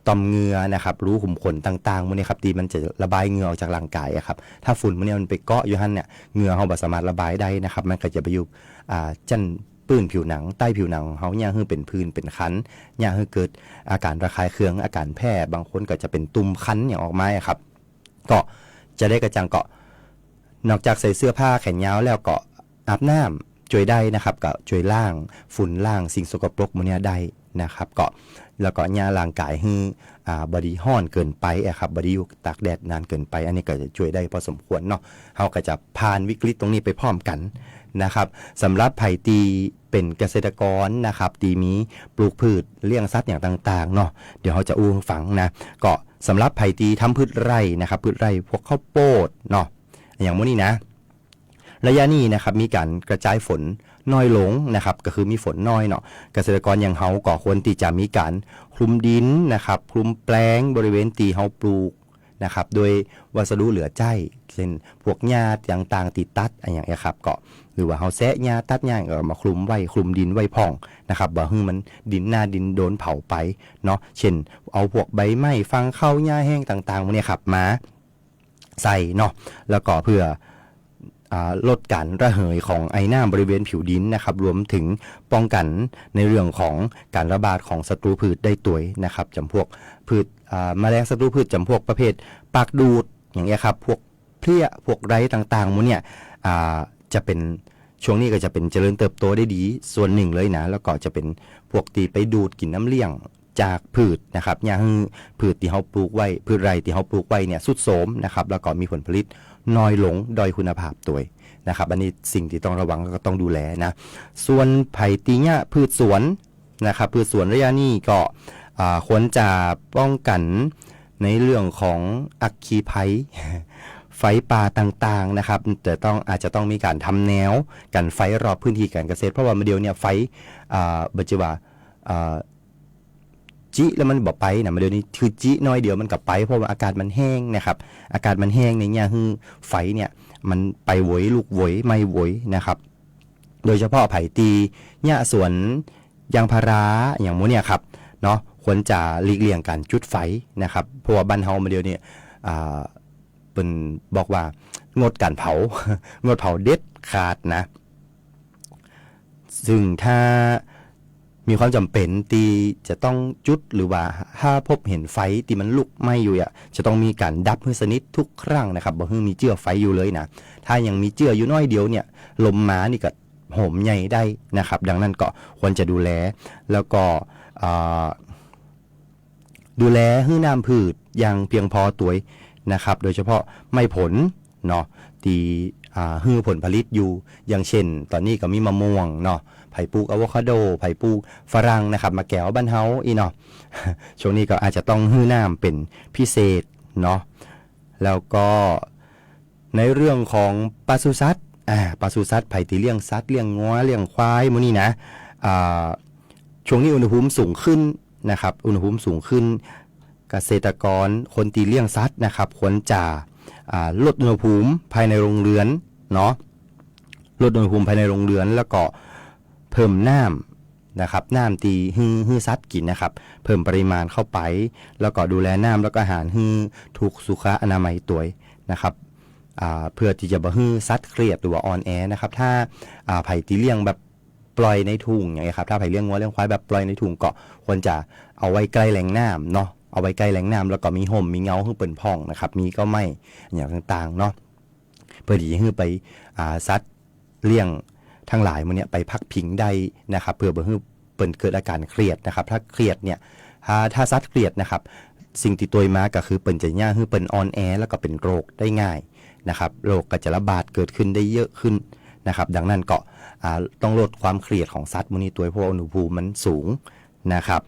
ต่อมเหงื่อนะครับรูขุมขนต่างๆพวกนี้ครับที่มันจะระบายเหงื่อออกจากร่างกายครับถ้าฝุ่นพวกนี้มันไปเกาะอยู่หั่นเนี่ยเหงื่อเฮาบ่สามารถระบายได้นะครับมันก็จะไปอยู่จั่นปื้นผิวหนังใต้ผิวหนังของเฮาเนี่ยคือเป็นพื้นเป็นคันเนี่ยคือเกิดอาการระคายเคืองอาการแพ้บางคนก็จะเป็นตุ่มคันอย่างออกมาครับก็จะได้กระจังเกาะนอกจากใส่เสื้อผ้าแขนยาวแล้วก็อาบน้ำช่วยได้นะครับก็ช่วยล้างฝุ่นล้างสิ่งสกปรกพวกนี้ได้นะครับก็แล้วก็ยาร่างกายให้บอดี้ฮ้อนเกินไปครับบอดี้อยู่ตากแดดนานเกินไปอันนี้ก็จะช่วยได้พอสมควรเนาะเฮาก็จะผ่านวิกฤตตรงนี้ไปพร้อมกันนะครับสำหรับไผ่ตีเป็นเกษตรกรนะครับตีมีปลูกพืชเลี้ยงสัตว์อย่างต่างๆเนาะเดี๋ยวเฮาจะอู้ฟังนะก็สำหรับไผ่ตีทำพืชไร่นะครับพืชไร่พวกข้าวโพดเนาะอย่างมื้อนี้นะระยะนี้นะครับมีการกระจายฝนน้อยลงนะครับก็คือมีฝนน้อยเนาะเกษตรกรอย่างเฮาก็ควรที่จะมีการคลุมดินนะครับคลุมแปลงบริเวณที่เฮาปลูกนะครับโดยวัสดุเหลือใช้เช่นพวกหญ้าต่างๆติดตัดอย่างเงี้ยครับก็หรือว่าเฮาแซะหญ้าตัดหญ้าก็มาคลุมไว้คลุมดินไว้พ่องนะครับบ่ให้มันดินหน้าดินโดนเผาไปเนาะเช่นเอาพวกใบไม้ฟางข้าวหญ้าแห้งต่างๆพวกนี้ครับมาใส่เนาะแล้วก็เพื่อลดการระเหยของไอน้ำบริเวณผิวดินนะครับรวมถึงป้องกันในเรื่องของการระบาดของศัตรูพืชได้ตัวยนะครับจำพวกพืชแมลงศัตรูพืชจำพวกประเภทปากดูดอย่างเงี้ยครับพวกเพลี้ยพวกไรต่างๆพวกเนี้ยจะเป็นช่วงนี้ก็จะเป็นเจริญเติบโตได้ดีส่วนหนึ่งเลยนะแล้วก็จะเป็นพวกตีไปดูดกินน้ำเลี้ยงจากพืชนะครับอย่างพืชที่เฮาปลูกไว้พืชไร่ที่เฮาปลูกไว้เนี่ยสุดโทรมนะครับแล้วก็มีผลผลิตน้อยลงด้อยคุณภาพตัวนะครับอันนี้สิ่งที่ต้องระวังก็ต้องดูแลนะส่วนไผ่ตีเนี่ยพืชสวนนะครับพืชสวนระยะนี้ก็ควรจะป้องกันในเรื่องของอัคคีภัยไฟป่าต่างๆนะครับแต่อาจจะต้องมีการทำแนวกันไฟรอบพื้นที่การเกษตรเพราะว่าเดี๋ยวเนี่ยไฟบัจจุบันจิแล้วมันบ่ไปนะเดี๋ยวนี้คือจิน้อยเดียวมันกลับไปเพราะว่าอากาศมันแห้งนะครับอากาศมันแห้งในเนี่ยคือไฟเนี่ยมันไปโหวยลูกโหวยไม่โหวยนะครับโดยเฉพาะไผ่ตีหญ้าสวนยางพาราอย่างมื้อเนี่ยครับเนาะควรจะหลีกเลี่ยงการจุดไฟนะครับเพราะว่าบ้านเฮาเดี๋ยวนี้เป็นบอกว่างดการเผางดเผาเด็ดขาดนะซึ่งถ้ามีความจำเป็นที่จะต้องจุดหรือว่าถ้าพบเห็นไฟที่มันลุกไหม้อยู่จะต้องมีการดับให้สนิททุกครั้งนะครับบ่ให้มีเจือไฟอยู่เลยนะถ้ายังมีเจืออยู่น้อยเดียวเนี่ยลมมานี่ก็โหมใหญ่ได้นะครับดังนั้นก็ควรจะดูแลแล้วก็ดูแลให้น้ำพืชอย่างเพียงพอตัวนะครับโดยเฉพาะไม้ผลเนาะที่ให้ผลผลิตอยู่อย่างเช่นตอนนี้ก็มีมะม่วงเนาะไผ่ปลูกอะโวคาโดไผ่ปลูกฝรั่งนะครับมาแก้วบ้านเฮาเนาะช่วงนี้ก็อาจจะต้องให้น้ำเป็นพิเศษเนาะแล้วก็ในเรื่องของปศุสัตว์ปศุสัตว์ไผ่ที่เลี้ยงสัตว์เลี้ยงงัวเลี้ยงควายมื้อนี้นะช่วงนี้อุณหภูมิสูงขึ้นนะครับอุณหภูมิสูงขึ้นเกษตรกรคนที่เลี้ยงสัตว์นะครับควรจะลดอุณหภูมิภายในโรงเรือนเนาะลดอุณหภูมิภายในโรงเรือนแล้วก็เพิ่มน้ำนะครับน้ำตีให้สัตว์กินนะครับเพิ่มปริมาณเข้าไปแล้วก็ดูแลน้ำแล้วก็อาหารให้ถูกสุขอนามัยตัวนะครับ เพื่อที่จะบ่ให้สัตว์เครียดหรือว่าอ่อนแอนะครับถ้าไผ่ตีเลี้ยงแบบปล่อยในถุงอย่างเงี้ยครับถ้าไผ่เลี้ยงวัวเลี้ยงควายแบบปล่อยในถุงก็ควรจะเอาไว้ใกล้แหล่งน้ำเนาะเอาไว้ใกล้แหล่งน้ำแล้วก็มีห่มมีเงาให้เปิ่นพ่องนะครับมีก็ไม่อย่างต่างๆเนาะเพื่อที่จะให้ไปสัตว์เลี้ยงทั้งหลายมันเนี่ยไปพักพิงได้นะครับเพื่อบ่ให้เปิ่นเกิดอาการเครียดนะครับถ้าเครียดเนี่ยถ้าสัตว์เครียดนะครับสิ่งที่ตัวมาก็คือเปิ่นจะย่าให้เปิ่นอ่อนแอแล้วก็เป็นโรคได้ง่ายนะครับโรคก็จะระบาดเกิดขึ้นได้เยอะขึ้นนะครับดังนั้นก็ต้องลดความเครียดของสัตว์มื้อนี้ตัวเพราะอุณหภูมิมันสูงนะครับ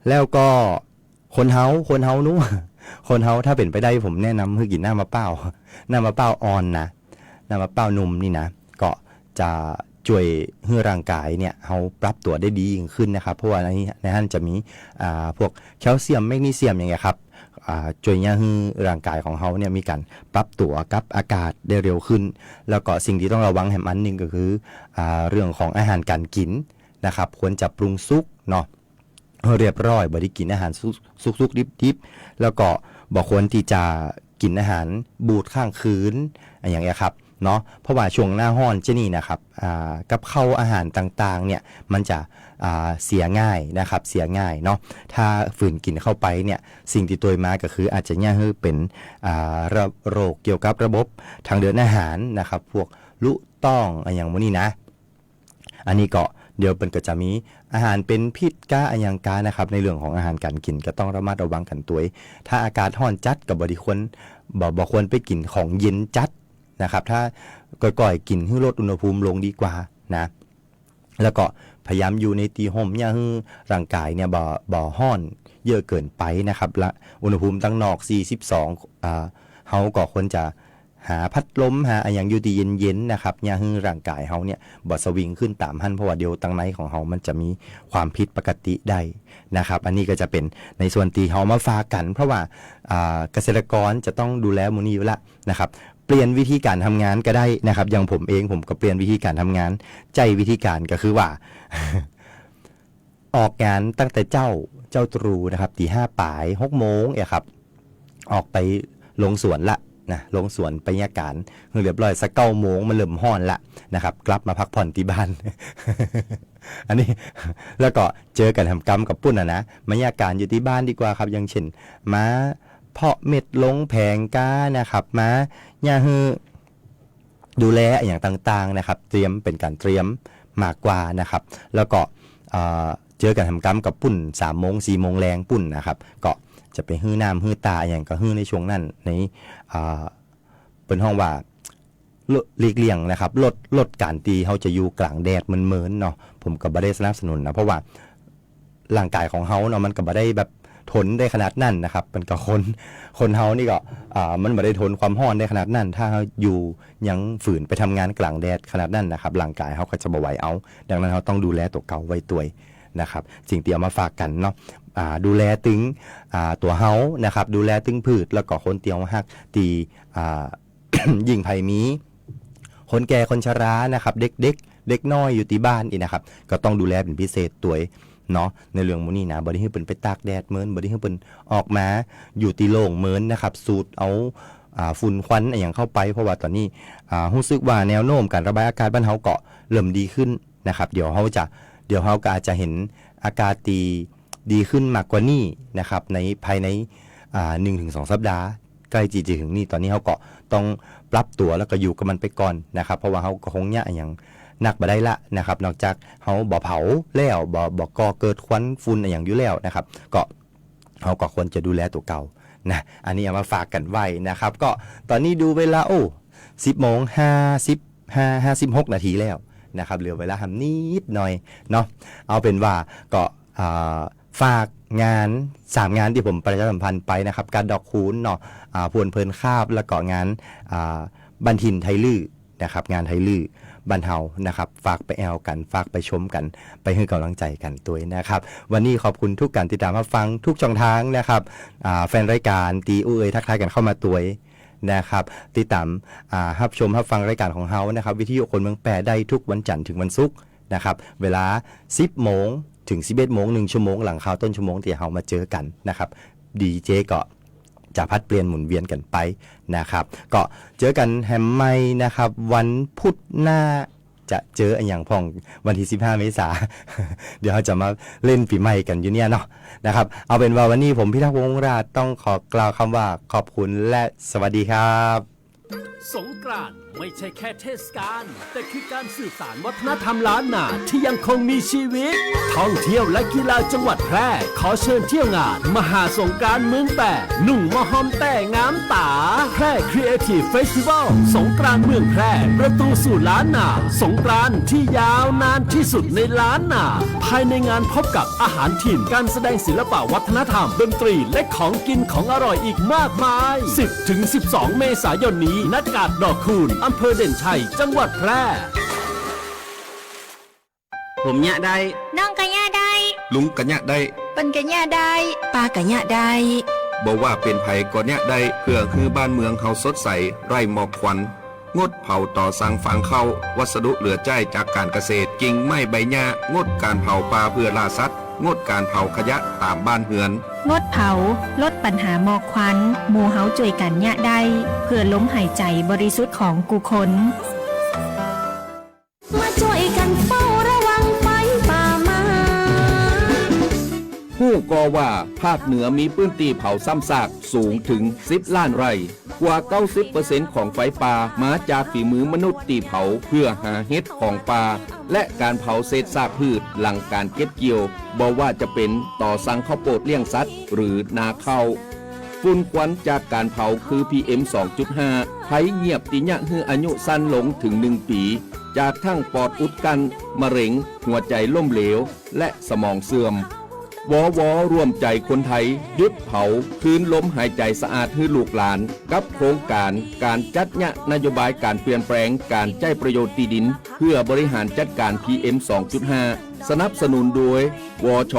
แล้วก็คนเฮานู้ คนเฮาถ้าเป็นไปได้ผมแนะนำให้กินน้ำมะพร้าวอ่อนนะน้ำมะพร้าวนุ่มนี่นะก็จะช่วยให้ร่างกายเนี่ยเฮาปรับตัวได้ดียิ่งขึ้นนะครับเพราะว่าในนั้นจะมีพวกแคลเซียมแมกนีเซียมอย่างเงี้ยครับช่วยให้ร่างกายของเฮาเนี่ยมีการปรับตัวกับอากาศได้เร็วขึ้นแล้วก็สิ่งที่ต้องระวังแหมอันนึงก็คือเรื่องของอาหารการกินนะครับควรจะปรุงสุกเนาะเรียบร้อยบ่ได้กินอาหารสุกๆดิบๆแล้วก็บ่ควรที่จะกินอาหารบูดข้างคืนอย่างเงี้ยครับเนาะเพราะว่าช่วงหน้าร้อนจะนี่นะครับกับข้าวอาหารต่างๆเนี่ยมันจะเสียง่ายนะครับเสียง่ายเนาะถ้าฝืนกินเข้าไปเนี่ยสิ่งที่ตัวมาก็คืออาจจะเนี่ยเป็นโรคเกี่ยวกับระบบทางเดินอาหารนะครับพวกลุต้องอย่างพวกนี้นะอันนี้ก็เดี๋ยวเป็นก็จะมีอาหารเป็นพิษก้าอย่างกานะครับในเรื่องของอาหารการกินก็ต้องระมัดระวังกันตัวถ้าอากาศร้อนจัดกับบริควรบ่ควรไปกินของเย็นจัดนะครับถ้าก่อยๆกินให้ลดอุณหภูมิลงดีกว่านะแล้วก็พยายามอยู่ในตีห่มอย่าให้ร่างกายเนี่ยบ่ฮ้อนเยอะเกินไปนะครับละอุณหภูมิตั้งนอก42เฮาก็ควรจะหาพัดลมหาอย่างอยู่ที่เย็นๆนะครับอย่าให้ร่างกายเฮาเนี่ยบ่สวิงขึ้นตามหันเพราะว่าเดี๋ยวตั้งในของเฮามันจะมีความผิดปกติได้นะครับอันนี้ก็จะเป็นในส่วนที่เฮามาฝากกันเพราะว่าเกษตรกรจะต้องดูแลหมู่นี้อยู่ละนะครับเปลี่ยนวิธีการทำงานก็ได้นะครับอย่างผมเองผมก็เปลี่ยนวิธีการทำงานใจวิธีการก็คือว่า ออกงานตั้งแต่เจ้าตรู่นะครับตี5ป่าย6โมงครับออกไปลงสวนละนะลงสวนไปยาการเรียบร้อยสัก9โมงมันเริ่มฮ้อนละนะครับกลับมาพักผ่อนที่บ้าน อันนี้แล้วก็เจอกันทำกรรมกับปุ้นนะมายาการอยู่ที่บ้านดีกว่าครับอย่างเช่นมาเพาะเม็ดลงแผงก้านะครับมาย่าฮือดูแลอย่างต่างๆนะครับเตรียมเป็นการเตรียมมากกว่านะครับแล้วก็เจอกันทำกรรมกับปุ้น3โมง4โมงแรงปุ้นนะครับก็จะไปฮื้อน้ำฮื้อตาอย่างก็ฮื้อในช่วงนั้นในเป็นห้องว่าหลีกเลี่ยงนะครับลดการตีเขาจะอยู่กลางแดดเหมือนเนาะผมก็บ่ได้สนับสนุนนะเพราะว่าร่างกายของเขาเนาะมันก็บ่ได้แบบทนได้ขนาดนั้นนะครับเป็นกับคนเฮานี่ก็มันบ่ได้ทนความร้อนได้ขนาดนั้นถ้าอยู่ยังฝืนไปทำงานกลางแดดขนาดนั้นนะครับร่างกายเขาก็จะบ่ไหวเอาดังนั้นเขาต้องดูแลตัวเก่าไว้ตัวนะครับสิ่งที่เอามาฝากกันเนาะดูแลถึงตัวเฮานะครับดูแลถึงพืชแล้วก็คนเตียวฮักตียิ่งไผมีคนแก่คนชรานะครับเด็กน้อยอยู่ที่บ้านอีกนะครับก็ต้องดูแลเป็นพิเศษตัวเนาะในเรื่องมื้อนี้นะบ่ได้ให้เพิ่นไปตากแดดเหมือนบ่ได้ให้เพิ่นออกมาอยู่ที่โล่งเหมือนนะครับสูดเอาฝุ่นควันอย่างเข้าไปเพราะว่าตอนนี้รู้สึกว่าแนวโน้มการระบายอากาศบ้านเฮาก็เริ่มดีขึ้นนะครับเดี๋ยวเฮาก็อาจจะเห็นอากาศดีขึ้นมากกว่านี้นะครับในภายใน1-2 สัปดาห์ใกล้จะถึงนี่ตอนนี้เฮาก็ต้องปรับตัวแล้วก็อยู่กับมันไปก่อนนะครับเพราะว่าเฮาก็คงเนี่ยอย่างนักบ่ได้ละนะครับนอกจากเฮาบ่เผาแล้วบ่ก่อเกิดควันฝุ่นอย่างอยู่แล้วนะครับก็เฮาก็ควรจะดูแลตัวเก่านะอันนี้เอามาฝากกันไว้นะครับก็ตอนนี้ดูเวลา10:56 นาทีแล้วนะครับเหลือเวลาทำนิดหน่อยเนาะเอาเป็นว่าก็ฝากงาน3งานที่ผมประชาสัมพันธ์ไปนะครับการดอกคูณเนาะพวนเพลินคาบแล้วก็งานบันทินไทลือนะครับงานไทลือบันเฮานะครับฝากไปแอลกันฝากไปชมกันไปให้กำลังใจกันตัวนะครับวันนี้ขอบคุณทุกการติดตามรับฟังทุกช่องทางนะครับแฟนรายการตีทักทายกันเข้ามาตัวนะครับติดตามรับชมรับฟังรายการของเฮานะครับวิทยุคนเมืองแปรได้ทุกวันจันทร์ถึงวันศุกร์นะครับเวลา 10 โมงถึง 11 โมง1ชั่วโมงหลังข่าวต้นชั่วโมงที่เฮามาเจอกันนะครับดีเจก็ จะพัดเปลี่ยนหมุนเวียนกันไปนะครับก็เจอกันแฮมไมนะครับวันพุธหน้าจะเจออย่างพ่องวันที่15 เมษายน เดี๋ยวเราจะมาเล่นปีใหม่กันอยู่เนี่ยเนาะนะครับเอาเป็นว่าวันนี้ผมพิทักษ์วงศ์ราชต้องขอกล่าวคำว่าขอบคุณและสวัสดีครับ สงกรานต์ไม่ใช่แค่เทศกาลแต่คือการสื่อสารวัฒนธรรมล้านนาที่ยังคงมีชีวิตท่องเที่ยวและกีฬาจังหวัดแพร่ขอเชิญเที่ยวงานมหาสงกรานต์เมืองแปะหนุ่งมะฮอมแต่งามตาแพร่ครีเอทีฟเฟสติวัลสงกรานต์เมืองแพร่ประตูสู่ล้านนาสงกรานต์ที่ยาวนานที่สุดในล้านนาภายในงานพบกับอาหารถิ่นการแสดงศิลปะวัฒนธรรมดนตรีและของกินของอร่อยอีกมากมาย 10-12 เมษายนนี้ณกาดดอกคูณอำเภอเด่นชัยจังหวัดแพร่ ผมเนี่ยได้ น้องกะย่าได้ ลุงกะเนี่ยได้ เป็นกะย่าได้ ป้ากะยะได้ บอกว่าเป็นไผก็เนี่ยได้เพื่อคือบ้านเมืองเขาสดใสไร่หมอกควันงดเผาต่อสั่งฝังเข้าวัสดุเหลือใช้จากการเกษตรกิ่งไม้ใบหญ้างดการเผาป่าเพื่อล่าสัตว์งดการเผาขยะตามบ้านเฮือน งดเผาลดปัญหาหมอกควันหมู่เฮาจ่วยกันยะได้เพื่อล้มหายใจบริสุทธิ์ของกูคน มาช่วยกันเฝ้าระวังไฟป่ามา ผู้ก็ว่าภาคเหนือมีพื้นที่เผาซ้ำซากสูงถึง10 ล้านไร่กว่า 90% ของไฟป่ามาจากฝีมือมนุษย์ตีเผาเพื่อหาเห็ดของป่าและการเผาเศษซากพืชหลังการเก็บเกี่ยวบอกว่าจะเป็นต่อสั่งข้าวโพดเลี้ยงสัตว์หรือนาข้าวฝุ่นควันจากการเผาคือ PM 2.5 ภัยเงียบติยะฮืออายุสั้นลงถึง1 ปีจากทั้งปอดอุดกันมะเร็งหัวใจล้มเหลวและสมองเสื่อมวร่วมใจคนไทยหยุดเผาคืนลมหายใจสะอาดให้ลูกหลานกับโครงการการจัดยะนโยบายการเปลี่ยนแปลงการใช้ประโยชน์ที่ดินเพื่อบริหารจัดการ PM 2.5 สนับสนุนโดยวช.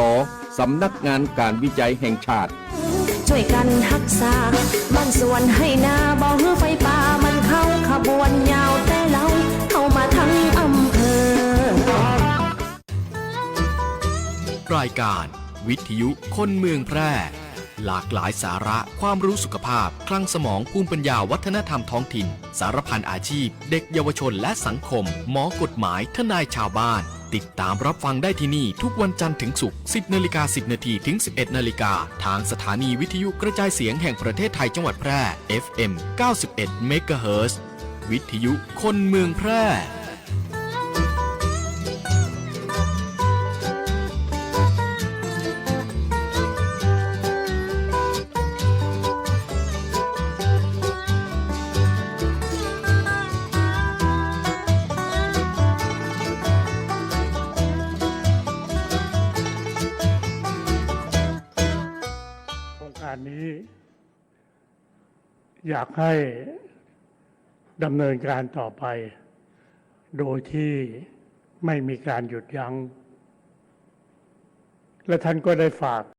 สำนักงานการวิจัยแห่งชาติช่วยกันรักษาบ้านสวนให้นาบ่ฮือไฟป่ามันเข้าขบวนยาวแต่เราเข้ามาทั้งอำเภอ รายการวิทยุคนเมืองแพร่ หลากหลายสาระความรู้สุขภาพคลังสมองภูมิปัญญาวัฒนธรรมท้องถิ่นสารพันอาชีพเด็กเยาวชนและสังคมหมอกฎหมายทนายชาวบ้านติดตามรับฟังได้ที่นี่ทุกวันจันทร์ถึงศุกร์ 10:10 นถึง 11:00 นทางสถานีวิทยุกระจายเสียงแห่งประเทศไทยจังหวัดแพร่ FM 91 เมกะเฮิรตซ์วิทยุคนเมืองแพร่นี้อยากให้ดำเนินการต่อไปโดยที่ไม่มีการหยุดยั้งและท่านก็ได้ฝาก